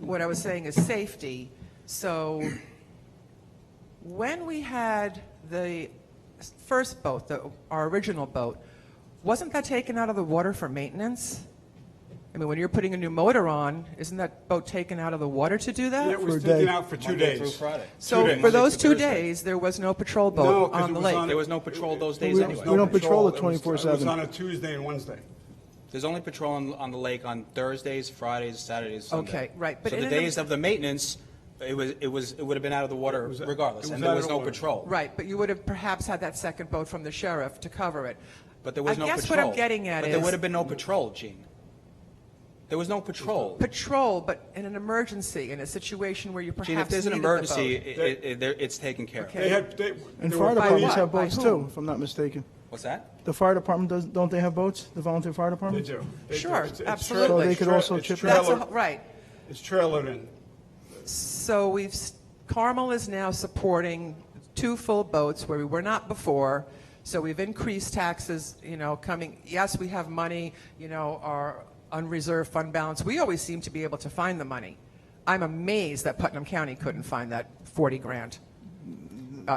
What I was saying is safety. So when we had the first boat, our original boat, wasn't that taken out of the water for maintenance? I mean, when you're putting a new motor on, isn't that boat taken out of the water to do that? It was For a taken day. out for 2 Monday through days. Friday. So days. for those Monday through 2 Thursday. days, there was no patrol No, boat 'cause on it the was lake. on- There was no patrol those days We- anyway. we don't patrol it It was 24/7. on a Tuesday and Wednesday. There's only patrol on the lake on Thursdays, Fridays, Saturdays, Sunday. Okay, right, but So the in days of the maintenance, it would have been out of the water was- regardless, it was and there out was of the no water. patrol. Right, but you would have perhaps had that second boat from the sheriff to cover it. But there was no I patrol. guess what I'm getting at But is... there would have been no patrol, Gene. There was no patrol. Patrol, but in an emergency, in a situation where you perhaps Gene, if there's an needed the emergency, boat. it's taken care of. Okay. They had, And there fire were departments what? have By boats whom? too, if I'm not mistaken. What's that? The fire department don't they have boats? The volunteer fire They department? do. They do. Sure, It's absolutely. So they could also it's chip in. That's trailer- right. It's trailered in. So Carmel is now supporting 2 full boats where we were not before. So we've increased taxes, coming, yes, we have money, our unreserved fund balance. We always seem to be able to find the money. I'm amazed that Putnam County couldn't find that 40 grand.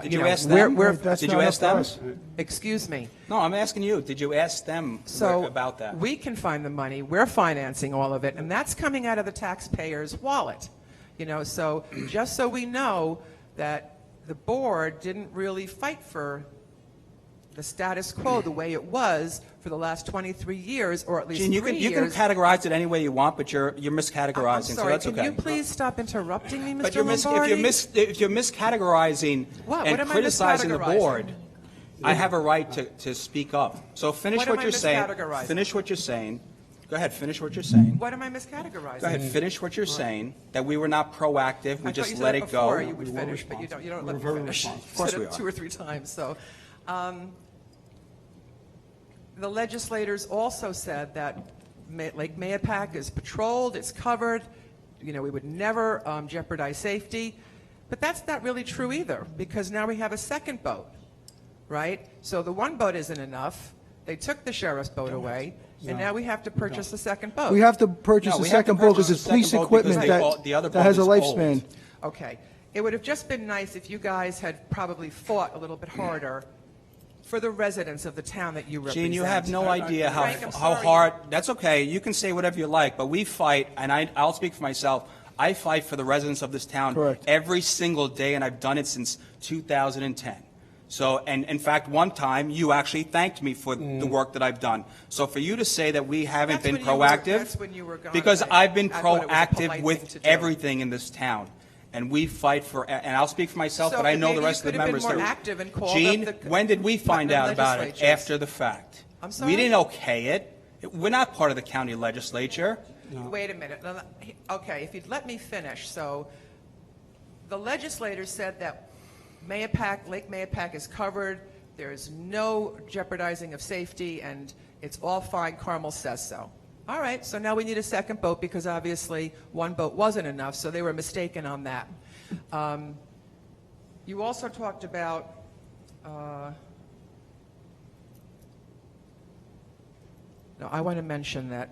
Did you ask them? That's Did not you up ask to them? us. Excuse me. No, I'm asking you. Did you ask them So about that? we can find the money. We're financing all of it, and that's coming out of the taxpayer's wallet. So just so we know that the board didn't really fight for the status quo the way it was for the last 23 years, or at least Gene, you 3 can years. categorize it any way you want, but you're I'm miscategorizing, so sorry, that's can okay. you please stop interrupting me, Mr. But Lombardi? if you're miscategorizing What and am I criticizing the miscategorizing? board, I have a right to speak up. So finish What am what I you're saying. miscategorizing? Finish what you're saying. Go ahead, finish what you're saying. What am I miscategorizing? Go ahead, finish what you're saying, that we were not proactive, we I just thought you let said it go. before you would finish, but you don't let me finish. responsible. Of course Said we it are. 2 or 3 times, so. The legislators also said that Lake Mayapack is patrolled, it's covered, we would never jeopardize safety. But that's not really true either, because now we have a second boat, right? So the one boat isn't enough. They took the sheriff's boat away, and now we have to purchase a second boat. We have to purchase No, a we have to second boat because purchase it's a police second boat because equipment the other that has a boat is old. lifespan. Okay. It would have just been nice if you guys had probably fought a little bit harder for the residents of the town that you represent. Gene, you have no idea Frank, I'm how sorry. hard, that's okay, you can say whatever you like, but we fight, and I'll speak for myself, I fight for the residents of this town Correct. every single day, and I've done it since 2010. So, and in fact, one time, you actually thanked me for the work that I've done. So for you to say that we haven't That's been when you were- proactive, that's when you were gone, because right? I've been I thought it was a proactive polite thing with to do. everything in this town. And we fight for, and I'll speak for myself, So but I know maybe the you rest of the could have been members more do. active and called Gene, up the when did we find Putnam out about it? legislatures. After the fact. I'm sorry? We didn't okay it. We're not part of the county legislature. Wait a minute. No, no, okay, if you'd let me finish. So the legislators said that Lake Mayapack is covered, there's no jeopardizing of safety, and it's all fine. Carmel says so. All right, so now we need a second boat because obviously one boat wasn't enough, so they were mistaken on that. You also talked about no, I want to mention that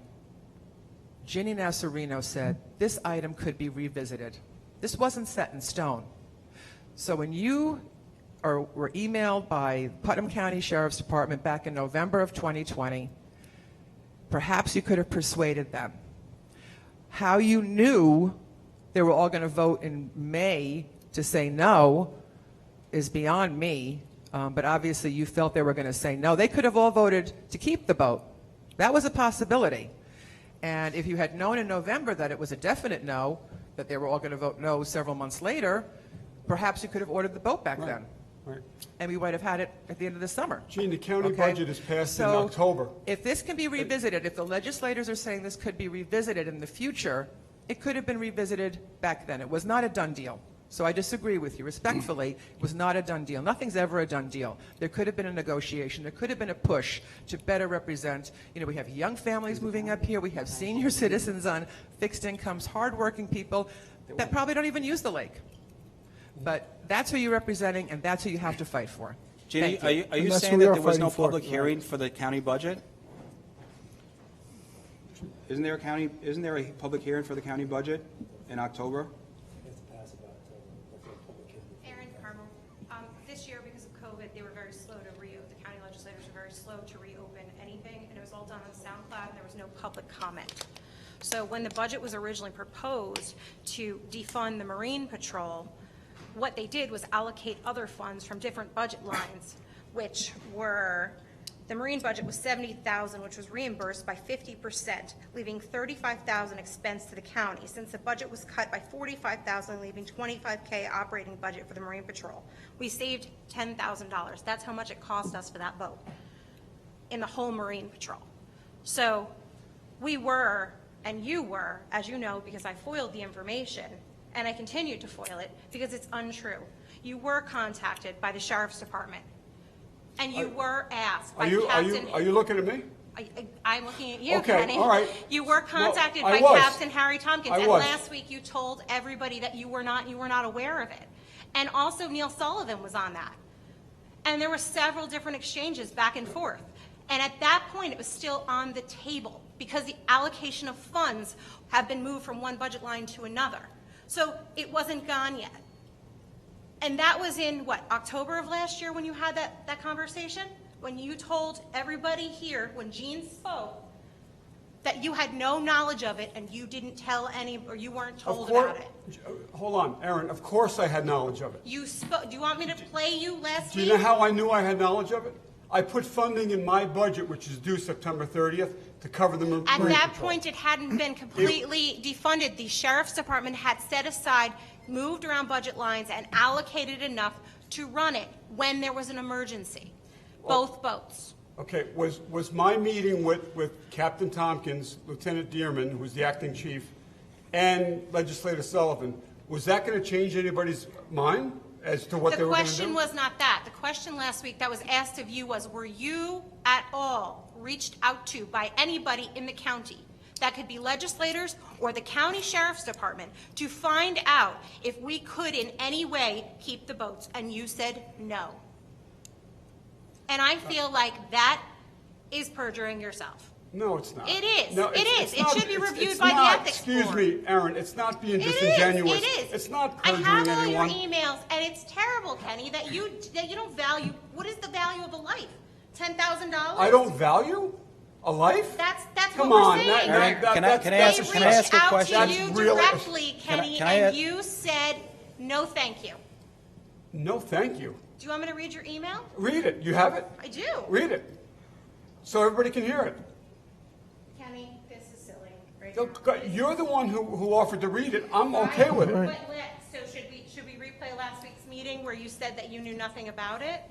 Ginny Nasarino said this item could be revisited. This wasn't set in stone. So when you were emailed by Putnam County Sheriff's Department back in November of 2020, perhaps you could have persuaded them. How you knew they were all going to vote in May to say no is beyond me, but obviously you felt they were going to say no. They could have all voted to keep the boat. That was a possibility. And if you had known in November that it was a definite no, that they were all going to vote no several months later, perhaps you could have ordered the boat back then. Right. And we might have had it at the end of the summer. Gene, the county Okay? budget is passed in So, October. if this can be revisited, if the legislators are saying this could be revisited in the future, it could have been revisited back then. It was not a done deal. So I disagree with you. Respectfully, it was not a done deal. Nothing's ever a done deal. There could have been a negotiation. There could have been a push to better represent, we have young families moving up here. We have senior citizens on fixed incomes, hardworking people that probably don't even use the lake. But that's who you're representing, and that's who you have to fight for. Jeannie, Thank you. are you And that's saying what we that are there was no fighting for. public hearing for the county budget? Isn't there a public hearing for the county budget in October? Erin Carmel. This year, because of COVID, they were very slow to reopen. The county legislators were very slow to reopen anything, and it was all done on SoundCloud, and there was no public comment. So when the budget was originally proposed to defund the Marine Patrol, what they did was allocate other funds from different budget lines, which were, the Marine budget was $70,000, which was reimbursed by 50%, leaving $35,000 expense to the county, since the budget was cut by $45,000, leaving $25K operating budget for the Marine Patrol. We saved $10,000. That's how much it cost us for that boat in the whole Marine Patrol. So we were, and you were, as you know, because I foiled the information, and I continued to foil it because it's untrue. You were contacted by the Sheriff's Department, and you were asked by Captain... Are you looking at me? I'm looking at you, Okay, Kenny. all right. You were contacted Well, I by was. Captain Harry Tompkins, I and was. last week you told everybody that you were not aware of it. And also Neil Sullivan was on that. And there were several different exchanges back and forth. And at that point, it was still on the table because the allocation of funds have been moved from one budget line to another. So it wasn't gone yet. And that was in, what, October of last year when you had that conversation? When you told everybody here, when Gene spoke, that you had no knowledge of it and you didn't tell any, or you weren't told about it. Hold on, Aaron, of course I had knowledge of it. You spoke, do you want me to play you last Do week? you know how I knew I had knowledge of it? I put funding in my budget, which is due September 30th, to cover the Marine Patrol. At that point, it hadn't been completely defunded. The Sheriff's Department had set aside, moved around budget lines, and allocated enough to run it when there was an emergency, both boats. Okay, was my meeting with Captain Tompkins, Lieutenant Dearman, who's the acting chief, and Legislator Sullivan, was that going to change anybody's mind as to what they were going to do? The question was not that. The question last week that was asked of you was, were you at all reached out to by anybody in the county, that could be legislators or the county sheriff's department, to find out if we could in any way keep the boats? And you said no. And I feel like that is perjuring yourself. No, it's not. It is. No, It is. It should be reviewed by the not. ethics Excuse board. me, Aaron, it's not being It is. disingenuous. It is. It's not I perjuring have all anyone. your emails, and it's terrible, Kenny, that you don't value. What is the value of a life? $10,000? I don't value a life? That's Come what we're on, saying. Aaron, can I They ask reached a out question? to you That's real- directly, Can I- Kenny, can I and ask- you said no, thank you. No, thank you. Do you want me to read your email? Read it. You have it? I do. Read it. So everybody can hear it. Kenny, this is silly. Right No, now. you're the one who offered to read it. I'm okay with it. So should we replay last week's meeting where you said that you knew nothing about it?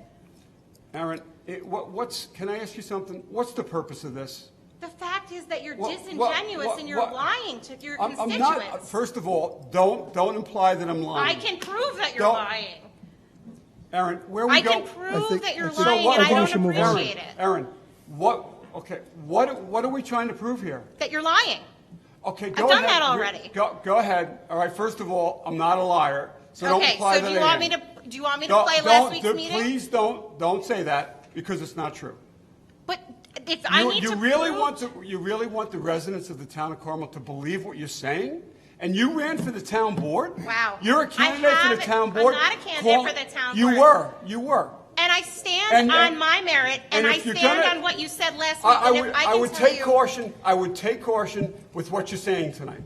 Aaron, can I ask you something? What's the purpose of this? The fact is that you're What- disingenuous what- and you're what- lying to your I'm constituents. not, first of all, don't imply that I'm lying. I can prove that you're Don't- lying. Aaron, where we I go? can prove that you're So lying, what- and I what- don't should move on. appreciate it. Aaron, what are we trying to prove here? That you're lying. Okay, I've go done ahead. that already. Go ahead. All right, first of all, I'm not a liar, so don't Okay, imply so that do you I want am. me to play last week's meeting? Please don't say that, because it's not true. But if I need You to really prove... you really want the residents of the town of Carmel to believe what you're saying? And you ran for the town board? Wow. You're a candidate for the haven't. town I'm board? not a candidate for the town board. You were. And I stand on my merit, and I if you're stand gonna- on what you said last week. I and if I I can would tell take you- caution, with what you're saying tonight.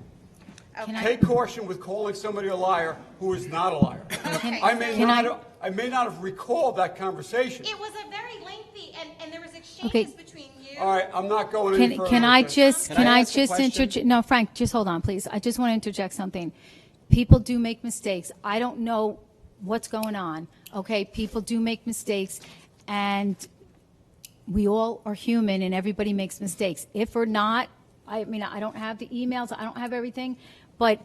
Take caution with calling somebody a liar who is not a liar. I may not have recalled that conversation. It was a very lengthy, and there was exchanges between you. All right, I'm not going any further. Can I with just, Can I ask a question? interject? No, Frank, just hold on, please. I just want to interject something. People do make mistakes. I don't know what's going on, okay? People do make mistakes, and we all are human, and everybody makes mistakes. If or not, I mean, I don't have the emails, I don't have everything, but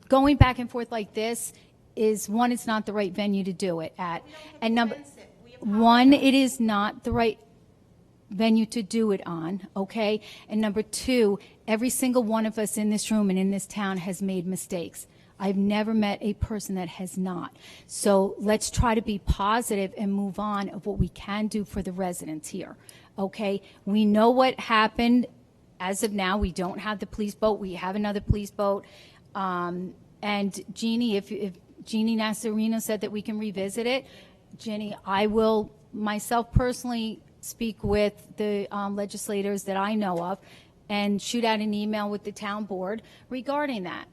going back and forth like this, is, one, it's not the right venue to do it at. And number one, it is not the right venue to do it on, okay? And number two, every single one of us in this room and in this town has made mistakes. I've never met a person that has not. So let's try to be positive and move on of what we can do for the residents here, okay? We know what happened. As of now, we don't have the police boat. We have another police boat. And Jeannie, if Jeannie Nasarino said that we can revisit it, Jenny, I will myself personally speak with the legislators that I know of and shoot out an email with the town board regarding that.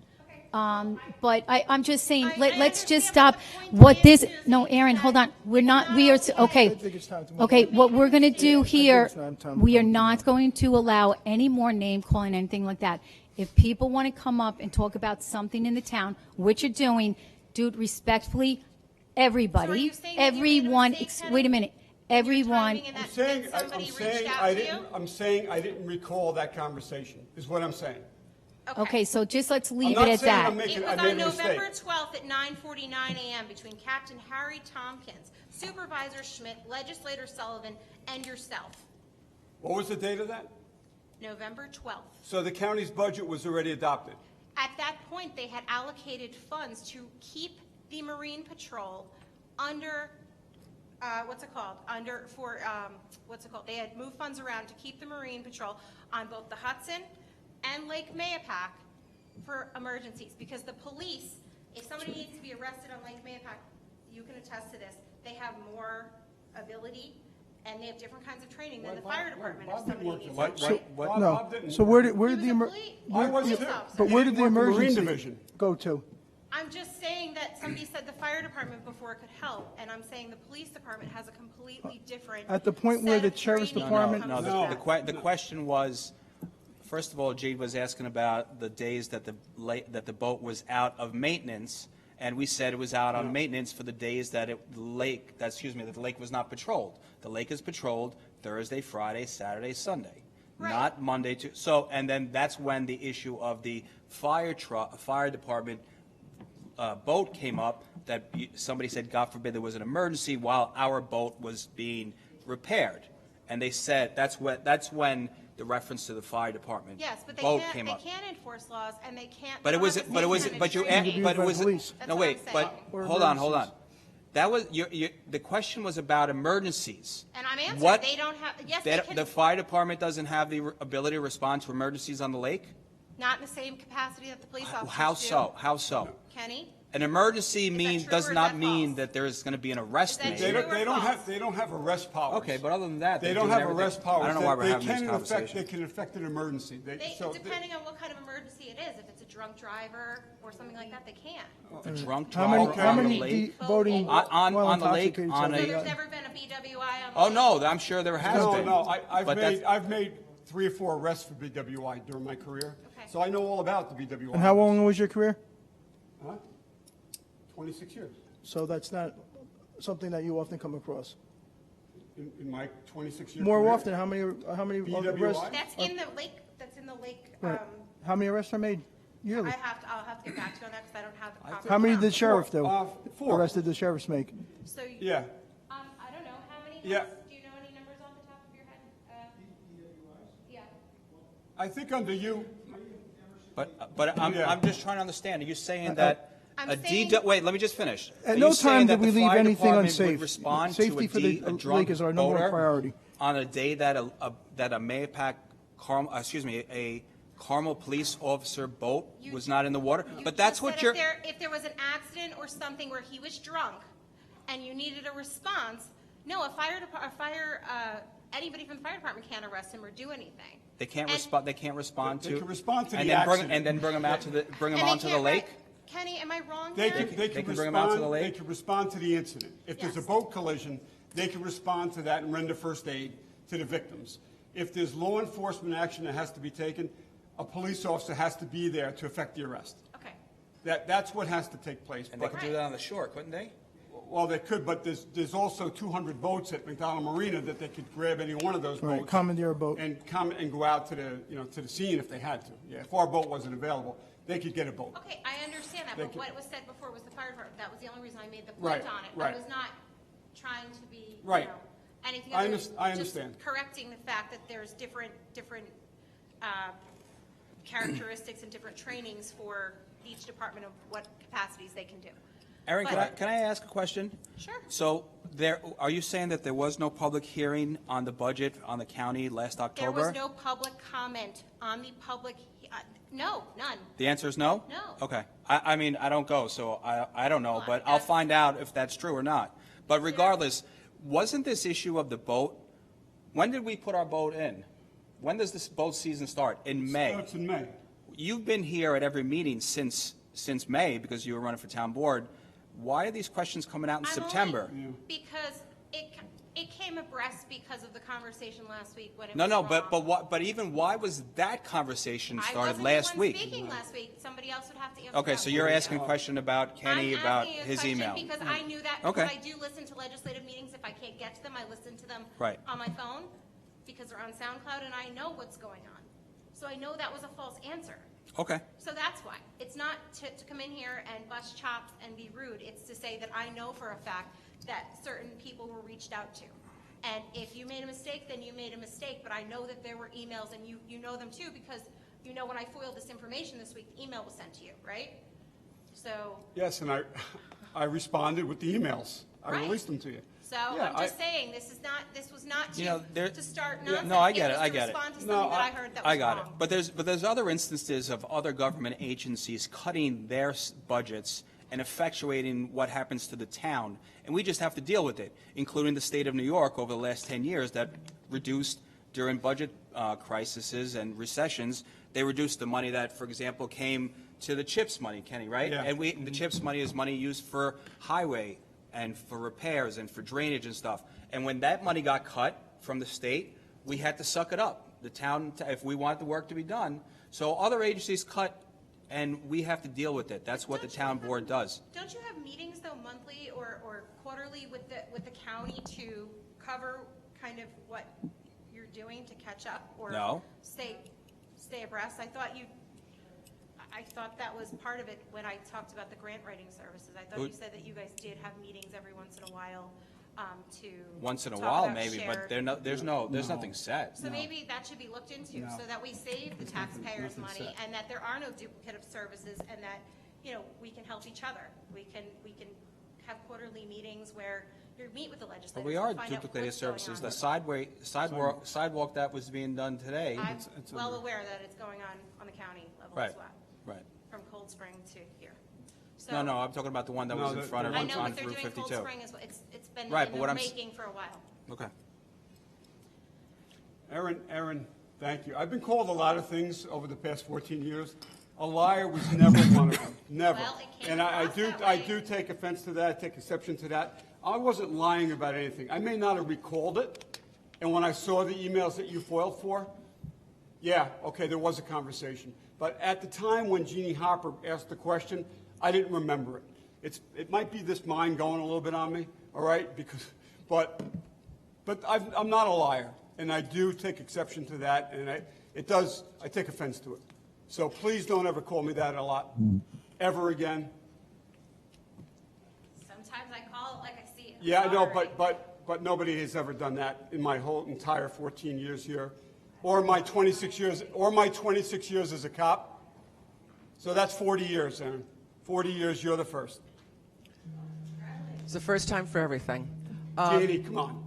But I'm just saying, let's just stop what this, no, Aaron, hold on. We're not, we are, okay. Okay, what we're going to do here, we are not going to allow any more name calling, anything like that. If people want to come up and talk about something in the town, which you're doing, do it respectfully, everybody, everyone, wait a minute, everyone. I'm saying I didn't recall that conversation, is what I'm saying. Okay, so just let's leave it at that. It was on November 12th at 9:49 a.m. between Captain Harry Tompkins, Supervisor Schmidt, Legislator Sullivan, and yourself. What was the date of that? November 12th. So the county's budget was already adopted. At that point, they had allocated funds to keep the Marine Patrol under, They had moved funds around to keep the Marine Patrol on both the Hudson and Lake Mayapack for emergencies, because the police, if somebody needs to be arrested on Lake Mayapack, you can attest to this, they have more ability and they have different kinds of training than the fire department. If somebody needs to So where did the Marine emergency Division go to? I'm just saying that somebody said the fire department before it could help, and I'm saying the police department has a completely different. At the point where set the of sheriff's training department- when it No, comes to that. the question was, first of all, Jade was asking about the days that the boat was out of maintenance, and we said it was out on maintenance for the days that the lake was not patrolled. The lake is patrolled Thursday, Friday, Saturday, Sunday, not Monday to. So, and then that's when the issue of the fire department boat came up. That somebody said, God forbid, there was an emergency while our boat was being repaired, and they said that's when the reference to the fire department Yes, but they boat can't, came they up. can't enforce laws, and they can't. But it was, but you, training. but it was, police. That's no, what wait, I'm but, saying. hold on. That was, the question was about emergencies. And I'm answering, What- they don't have, yes, They they don't- can, The fire department doesn't have the ability to respond to emergencies on the lake? not in the same capacity that the police officers do. How so? How so? Kenny? An emergency true does or is not that mean false? that there's going to be an arrest Is that made. true? They don't have arrest powers. Okay, but other than that, They they're don't doing have everything. arrest powers. I don't know why we're They having this can conversation. They can affect an emergency. Depending on what kind of emergency it is, if it's a drunk driver or something like that, they can. A drunk How many, driver how on the many lake? voting On while the lake, intoxicated on So somebody there's got- never been a BWI on the Oh, lake? no, I'm sure there has been. No, But that's- I've made 3 or 4 arrests for BWI during my career. Okay. So I know all about the BWI. And how long was your career? Huh? 26 years. So that's not something that you often come across. In my 26 years. More career. often, how many BWI? arrests? That's in the lake, Right. How many arrests are made yearly? I'll have to get back to you on that because I don't have the proper. How many did the count. sheriff do? 4. Arrests did the sheriffs make? So, Yeah. I don't know, how many? Yeah. Do you know any numbers off the top of your head? Yeah. I think under you, But Yeah. I'm just trying to understand. Are you saying that I'm a saying- wait, let me just finish. At Are no you saying time that did we the leave fire anything department unsafe. would respond Safety to for the a drunk lake is our number one boater priority. on a day that a Mayapack, a Carmel police officer boat was not in the water? You But that's just what said you're. if there was an accident or something where he was drunk and you needed a response, no, anybody from the fire department can't arrest him or do anything. They can't And- respond. They can't respond They to. can respond to and the then accident. and then bring them out to the And they onto the can't lake. Kenny, am I wrong they here? can can bring 'em out to the lake? They can respond to the incident. If there's a Yes. boat collision, they can respond to that and render first aid to the victims. If there's law enforcement action that has to be taken, a police officer has to be there to effect the arrest. Okay. That's what has to take place. And they But- could do that on the shore, couldn't they? Well, they could, but there's also 200 boats at McDonald Marina that they could grab any one of those Right, boats. commandeer a boat. And come and go out to the, to the scene if they had to. Yeah, if our boat wasn't available. they could get a boat. Okay, I understand that, Thank but you. what was said before was the fire department. That was the only reason I made the Right, point on it. right. I was not trying to be, Right. anything I other underst- than I just understand. correcting the fact that there's different characteristics and different trainings for each department of what capacities they can do. Erin, But- can I ask a question? Sure. So are you saying that there was no public hearing on the budget on the county last October? There was no public comment on the public, no, none. The answer is no? No. Okay. I mean, I don't go, so I don't know, Well, but I'll that's- find out if that's true or not. But regardless, wasn't this issue of the boat, when did we put our boat in? When does this boat season start? In May. Starts in May. You've been here at every meeting since May because you were running for town board. Why are these questions coming out in I'm September? only- Because it came abreast because of the conversation last week when it No, was no, wrong. but even why was that conversation I started wasn't last the one week? speaking last week. Somebody else would have to answer Okay, that so you're one. asking a question about Kenny, I'm about asking you a his question email. Because I knew that, Okay. because I do listen to legislative meetings. If I can't get to them, I listen to them Right. on my phone because they're on SoundCloud and I know what's going on. So I know that was a false answer. Okay. So that's why. It's not to come in here and bust chops and be rude. It's to say that I know for a fact that certain people were reached out to. And if you made a mistake, then you made a mistake. But I know that there were emails, and you know them too, because you know when I foiled this information this week, the email was sent to you, right? So, Yes, and I responded with the emails. I Right. released them to you. so Yeah, I'm just saying, this was not You know, there- to start Yeah, nonsense. no, I get it, I was get to it. respond to No, something that I heard that was I got it. wrong. But there's other instances of other government agencies cutting their budgets and effectuating what happens to the town, and we just have to deal with it, including the state of New York over the last 10 years that reduced during budget crises and recessions. They reduced the money that, for example, came to the CHIPS money, Kenny, right? Yeah. And the CHIPS money is money used for highway and for repairs and for drainage and stuff. And when that money got cut from the state, we had to suck it up. The town, if we want the work to be done. So other agencies cut, and we have to deal with it. That's what the town board does. Don't you have meetings though monthly or quarterly with the county to cover kind of what you're doing to catch up or No. stay abreast? I thought that was part of it when I talked about the grant writing services. I thought you said that you guys did have meetings every once in a while to Once in a talk while, about maybe, but shared- there's nothing set. So maybe that should be looked into, No. so that we save the taxpayers' nothing money, set. and that there are no duplicative services, and that, we can help each other. We can have quarterly meetings where you meet with the But legislators we and are find out duplicated what's going services. on. The sidewalk that was being done today. I'm it's well under- aware that it's going on the county level Right, as well, right. from Cold Spring to here. No, So- I'm talking about the one that No, was in the- front of the I us know, on but they're Route doing Cold 52. Spring as well. It's been Right, in but the what I'm making for a while. Okay. Aaron, thank you. I've been called a lot of things over the past 14 years. A liar was never one of them, never. Well, it came And I across that I way. do take offense to that, take exception to that. I wasn't lying about anything. I may not have recalled it, and when I saw the emails that you foiled for, yeah, okay, there was a conversation. But at the time when Jeannie Hopper asked the question, I didn't remember it. It might be this mind going a little bit on me, all right? But I'm not a liar, and I do take exception to that, and I take offense to it. So please don't ever call me that a lot, ever again. Sometimes I call it like I see it. I'm Yeah, I know, sorry. but nobody has ever done that in my whole entire 14 years here, or my 26 years as a cop. So that's 40 years, Aaron. 40 years, you're the first. It's the first time for everything. Jeannie, come on.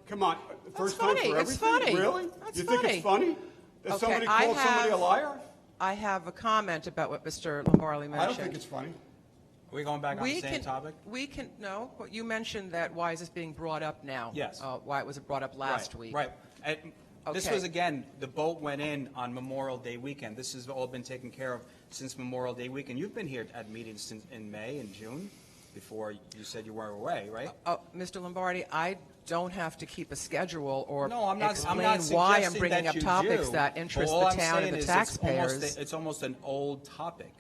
Come on. First time funny. for It's everything? funny. Really? That's You think funny. it's funny? That Okay, somebody I called somebody a have- liar? I have a comment about what Mr. Lombardi mentioned. I don't think it's funny. Are we going back on the same topic? No, but you mentioned that why is this being brought up now? Yes. Why was it brought up last Right, week? Right. And this Okay. was, again, the boat went in on Memorial Day weekend. This has all been taken care of since Memorial Day weekend. You've been here at meetings since in May and June, before you said you were away, right? Mr. Lombardi, I don't have to keep a schedule or No, I'm not explain suggesting why I'm bringing that up you topics do. that interest All the I'm town saying and the is taxpayers. It's almost an old topic.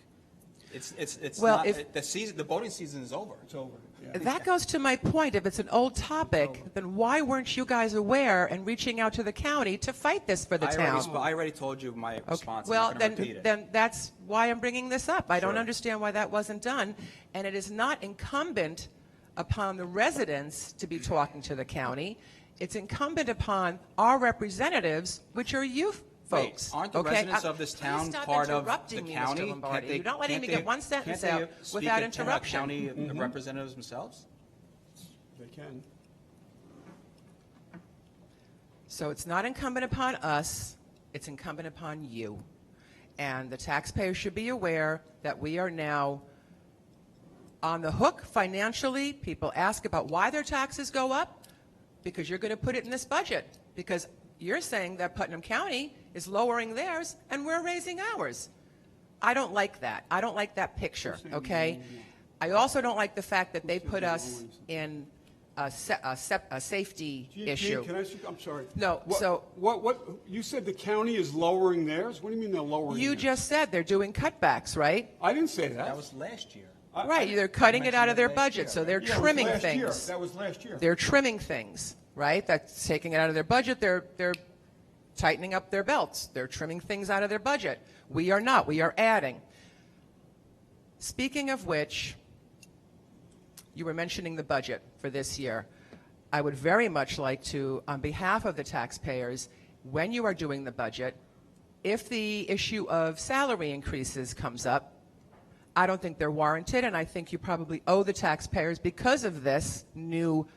It's Well, not, if- the voting season is over. It's over, yeah. That goes to my point. If it's an old topic, then why weren't you guys aware and reaching out to the county to fight this for the town? I already told you my response. Well, I'm not gonna repeat it. then that's why I'm bringing this up. I don't Sure. understand why that wasn't done. And it is not incumbent upon the residents to be talking to the county. It's incumbent upon our representatives, which are you folks. Wait, aren't the okay? residents of this Please town stop part of interrupting the me, county? Mr. Lombardi. Can't they- You're not letting can't me they- get one sentence can't they out speak without at interruption. county representatives themselves? They can. So it's not incumbent upon us, it's incumbent upon you. And the taxpayers should be aware that we are now on the hook financially. People ask about why their taxes go up, because you're going to put it in this budget. Because you're saying that Putnam County is lowering theirs and we're raising ours. I don't like that. I don't like that picture, okay? I also don't like the fact that they put us in a safety Gene, issue. can I ask you, I'm sorry. No, What- so- What, you said the county is lowering theirs? What do you mean they're lowering You theirs? just said they're doing cutbacks, right? I didn't say that. That was last year. Right, they're cutting it out of their mentioned that last budget, year, so they're Yeah, it was trimming last year. things. That was last year. They're trimming things, right? That's taking it out of their budget. They're tightening up their belts. They're trimming things out of their budget. We are not. We are adding. Speaking of which, you were mentioning the budget for this year. I would very much like to, on behalf of the taxpayers, when you are doing the budget, if the issue of salary increases comes up, I don't think they're warranted, and I think you probably owe the taxpayers, because of this new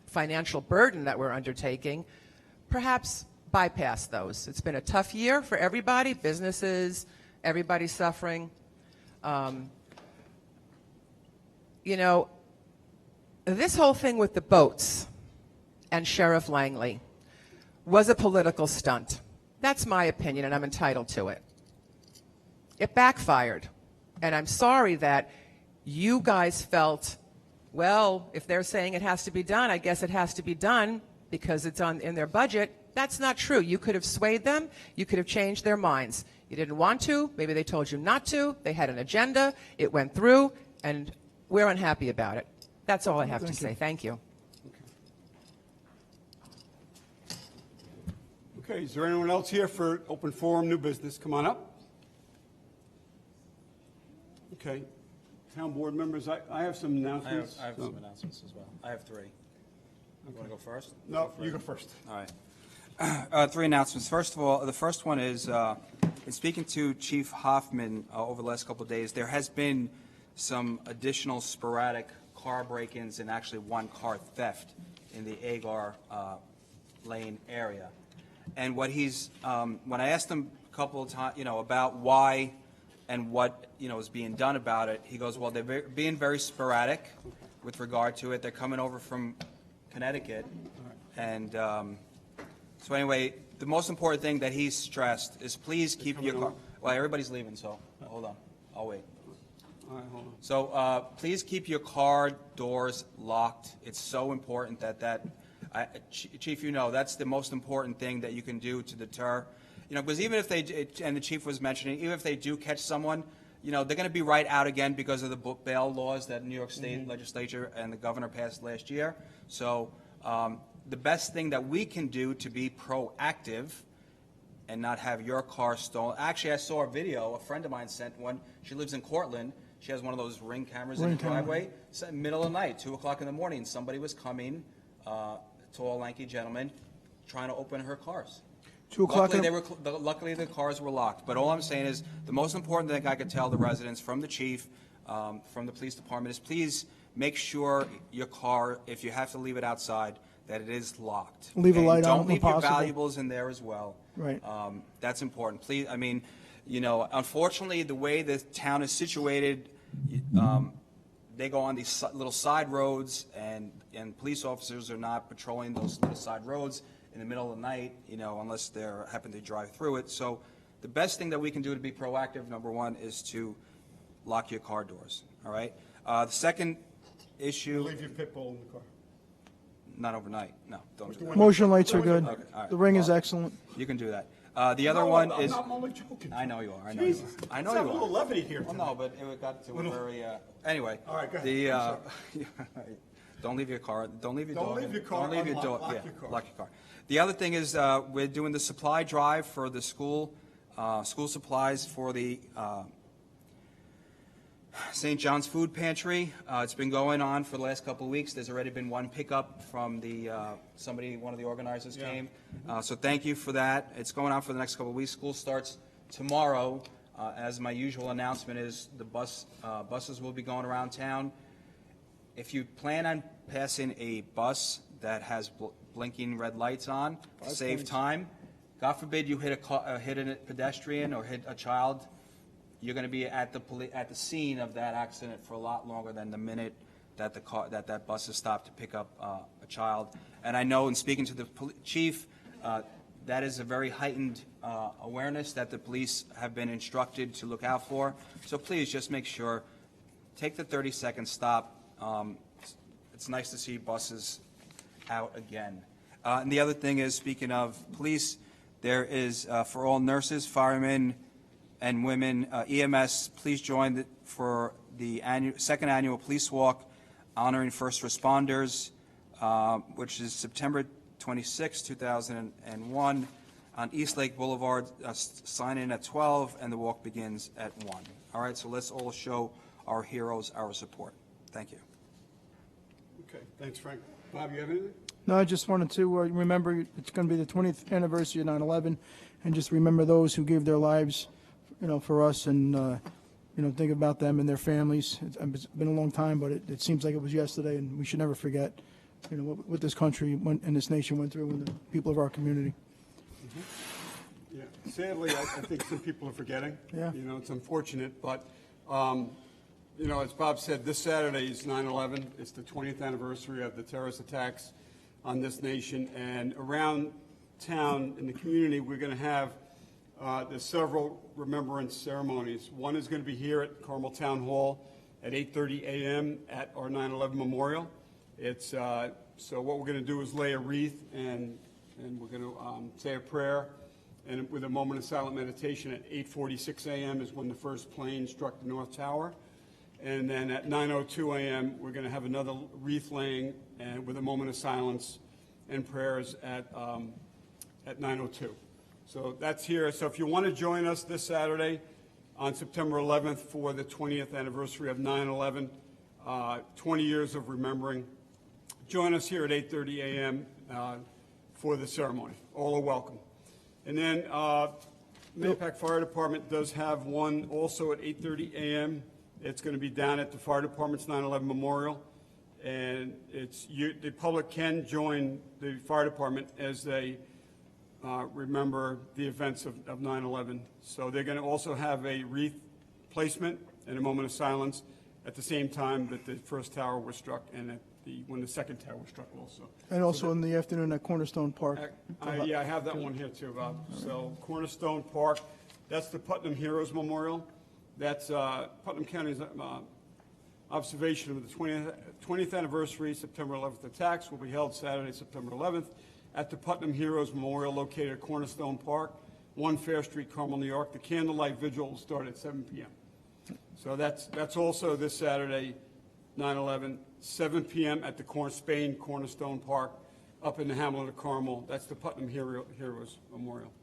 financial burden that we're undertaking, perhaps bypass those. It's been a tough year for everybody, businesses, everybody's suffering. You know, this whole thing with the boats and Sheriff Langley was a political stunt. That's my opinion, and I'm entitled to it. It backfired. And I'm sorry that you guys felt, well, if they're saying it has to be done, I guess it has to be done because it's in their budget. That's not true. You could have swayed them. You could have changed their minds. You didn't want to. Maybe they told you not to. They had an agenda. It went through, and we're unhappy about it. That's all I have to say. Thank you. Okay, is there anyone else here for open forum, new business? Come on up. Okay. Town board members, I have some announcements. I have some announcements as well. I have three. You want to go first? No, you go first. All right. Three announcements. First of all, the first one is, in speaking to Chief Hoffman over the last couple of days, there has been some additional sporadic car break-ins and actually one car theft in the Agar Lane area. And what he's, when I asked him a couple of times, about why and what, is being done about it, he goes, well, they're being very sporadic with regard to it. They're coming over from Connecticut. And so anyway, the most important thing that he's stressed is please keep your car. Well, everybody's leaving, so hold on. I'll wait. All right, hold on. So please keep your car doors locked. It's so important Chief, that's the most important thing that you can do to deter. Because even if they, and the chief was mentioning, even if they do catch someone, they're going to be right out again because of the bail laws that New York State legislature and the governor passed last year. So the best thing that we can do to be proactive and not have your car stolen. Actually, I saw a video. A friend of mine sent one. She lives in Cortland. She has one of those Ring cameras in the driveway. So middle of the night, 2 o'clock in the morning, somebody was coming, tall, lanky gentleman, trying to open her cars. 2 o'clock. Luckily, the cars were locked. But all I'm saying is the most important thing I could tell the residents from the chief, from the police department, is please make sure your car, if you have to leave it outside, that it is locked. Leave a Okay? light on Don't when leave your possible. valuables in there as well. Right. That's important. Please, unfortunately, the way the town is situated, they go on these little side roads, and police officers are not patrolling those little side roads in the middle of the night, unless they happen to drive through it. So the best thing that we can do to be proactive, number one, is to lock your car doors, all right? The second issue, Leave your pit bull in the car. not overnight, no, don't do that. Motion lights are good. Okay, all right. The ring is Well, excellent. You can do that. The other No, one I'm is. not only joking. I know you are. I know you Jesus. are. I know Let's you have a are. little levity here Well, tonight. no, but it got to a very. Anyway. All right, go ahead. The. I'm Don't leave your car. Don't leave your Don't dog. leave your car Don't leave your unlocked. dog. Lock Yeah, your car. lock your car. The other thing is we're doing the supply drive for the school supplies for the St. John's Food Pantry. It's been going on for the last couple of weeks. There's already been one pickup from the one of the organizers came. So thank you for that. It's going on for the next couple of weeks. School starts tomorrow. As my usual announcement is, the buses will be going around town. If you plan on passing a bus that has blinking red lights on to save time, God forbid you hit a pedestrian or hit a child, you're going to be at the scene of that accident for a lot longer than the minute that that bus is stopped to pick up a child. And I know in speaking to the chief, that is a very heightened awareness that the police have been instructed to look out for. So please just make sure, take the 30-second stop. It's nice to see buses out again. And the other thing is, speaking of police, there is for all nurses, firemen, and women, EMS, please join for the second annual police walk honoring first responders, which is September 26, 2001, on East Lake Boulevard. Sign in at 12, and the walk begins at 1. All right, so let's all show our heroes our support. Thank you. Okay, thanks, Frank. Bob, you have anything? No, I just wanted to remember it's going to be the 20th anniversary of 9/11, and just remember those who gave their lives, for us, and think about them and their families. It's been a long time, but it seems like it was yesterday, and we should never forget, what this country and this nation went through, and the people of our community. Yeah, sadly, I think some people are forgetting. Yeah. It's unfortunate, but, as Bob said, this Saturday is 9/11. It's the 20th anniversary of the terrorist attacks on this nation, and around town in the community, we're going to have there's several remembrance ceremonies. One is going to be here at Carmel Town Hall at 8:30 a.m. at our 9/11 memorial. It's so what we're going to do is lay a wreath, and we're going to say a prayer, and with a moment of silent meditation at 8:46 a.m. is when the first plane struck the North Tower. And then at 9:02 a.m., we're going to have another wreath laying and with a moment of silence and prayers at 9:02. So that's here. So if you want to join us this Saturday on September 11th for the 20th anniversary of 9/11, 20 years of remembering, join us here at 8:30 a.m. For the ceremony. All are welcome. And then Payback Fire Department does have one also at 8:30 a.m. It's going to be down at the fire department's 9/11 memorial, and the public can join the fire department as they remember the events of 9/11. So they're going to also have a wreath placement and a moment of silence at the same time that the first tower was struck and when the second tower was struck also. And also in the afternoon at Cornerstone Park. Yeah, I have that one here too, Bob. So Cornerstone Park, that's the Putnam Heroes Memorial. That's Putnam County's observation of the 20th anniversary September 11th attacks will be held Saturday, September 11th at the Putnam Heroes Memorial located at Cornerstone Park, 1 Fair Street, Carmel, New York. The candlelight vigil will start at 7 p.m. So that's also this Saturday, 9/11, 7 p.m. at the Spain Cornerstone Park up in the hamlet of Carmel. That's the Putnam Heroes Memorial.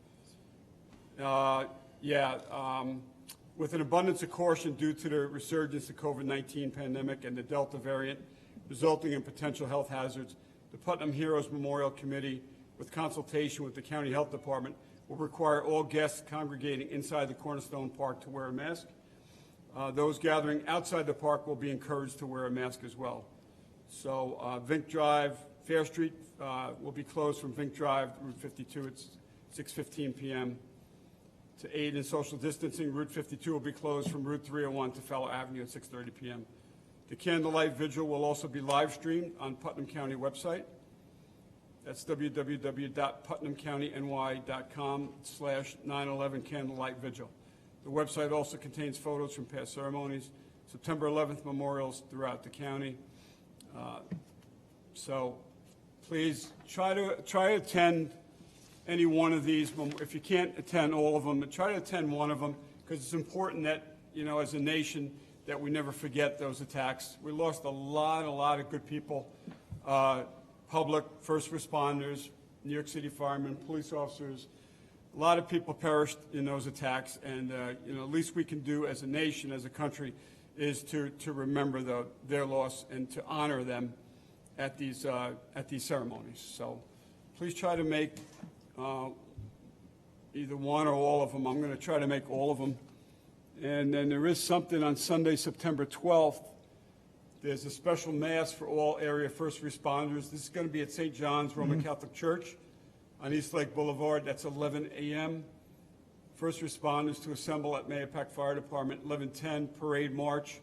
With an abundance of caution due to the resurgence of COVID-19 pandemic and the Delta variant resulting in potential health hazards, the Putnam Heroes Memorial Committee, with consultation with the County Health Department, will require all guests congregating inside the Cornerstone Park to wear a mask. Those gathering outside the park will be encouraged to wear a mask as well. So Vink Drive, Fair Street will be closed from Vink Drive, Route 52 at 6:15 p.m. To aid in social distancing, Route 52 will be closed from Route 301 to Feller Avenue at 6:30 p.m. The candlelight vigil will also be live streamed on Putnam County website. That's www.putnamcountyny.com/9/11 candlelight vigil. The website also contains photos from past ceremonies, September 11th memorials throughout the county. So please try to attend any one of these. If you can't attend all of them, try to attend one of them, because it's important that, as a nation, that we never forget those attacks. We lost a lot of good people, public, first responders, New York City firemen, police officers. A lot of people perished in those attacks, and at least we can do as a nation, as a country, is to remember their loss and to honor them at these ceremonies. So please try to make either one or all of them. I'm going to try to make all of them. And then there is something on Sunday, September 12th. There's a special mass for all area first responders. This is going to be at St. John's Roman Catholic Church on East Lake Boulevard. That's 11 a.m. First responders to assemble at Mahopac Fire Department. 11:10 parade march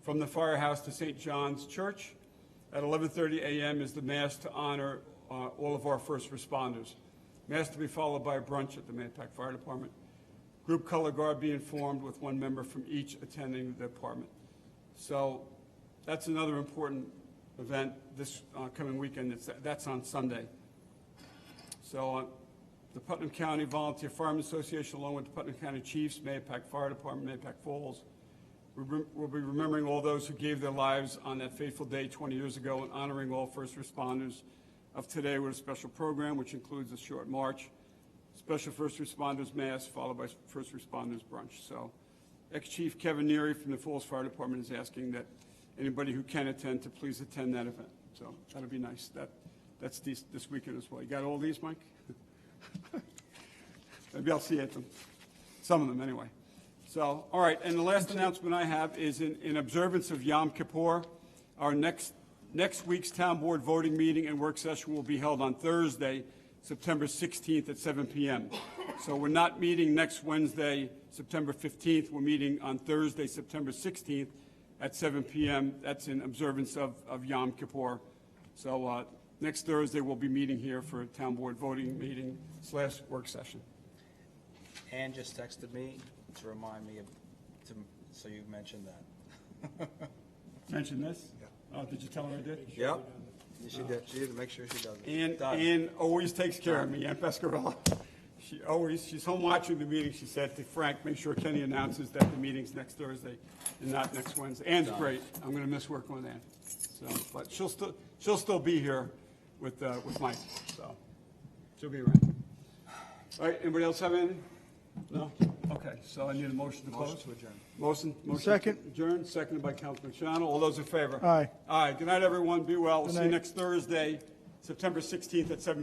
from the firehouse to St. John's Church. At 11:30 a.m. is the mass to honor all of our first responders. Mass to be followed by a brunch at the Mahopac Fire Department. Group color guard being formed with one member from each attending the department. So that's another important event this coming weekend. That's on Sunday. So the Putnam County Volunteer Firemen Association, along with the Putnam County Chiefs, Mahopac Fire Department, Mahopac Falls, we'll be remembering all those who gave their lives on that fateful day 20 years ago and honoring all first responders of today with a special program, which includes a short march, special first responders mass, followed by first responders brunch. So ex-Chief Kevin Neary from the Falls Fire Department is asking that anybody who can attend to please attend that event. So that'll be nice. That's this weekend as well. You got all these, Mike? Maybe I'll see you at them. Some of them, anyway. So, all right, and the last announcement I have is in observance of Yom Kippur, our next week's town board voting meeting and work session will be held on Thursday, September 16th at 7 p.m. So we're not meeting next Wednesday, September 15th. We're meeting on Thursday, September 16th at 7 p.m. That's in observance of Yom Kippur. So next Thursday, we'll be meeting here for a town board voting meeting / work session. Ann just texted me to remind me so you mentioned that. Mention this? Yeah. Oh, did you tell her I did? Yep. She did. She did to make sure she does it. Ann always takes care of me, Aunt Pescarella. She's home watching the meeting. She said to Frank, make sure Kenny announces that the meeting's next Thursday and not next Wednesday. Ann's great. I'm going to miss working with Ann. So, but she'll still be here with Mike. So she'll be around. All right. Anybody else have anything? No? Okay. So I need a motion to close. Motion to adjourn. Motion Second. to adjourn, seconded by Councilman Shano. All those in favor? Aye. Aye. Good night, everyone. Be well. We'll see you night. next Thursday, September 16th at 7 p.m.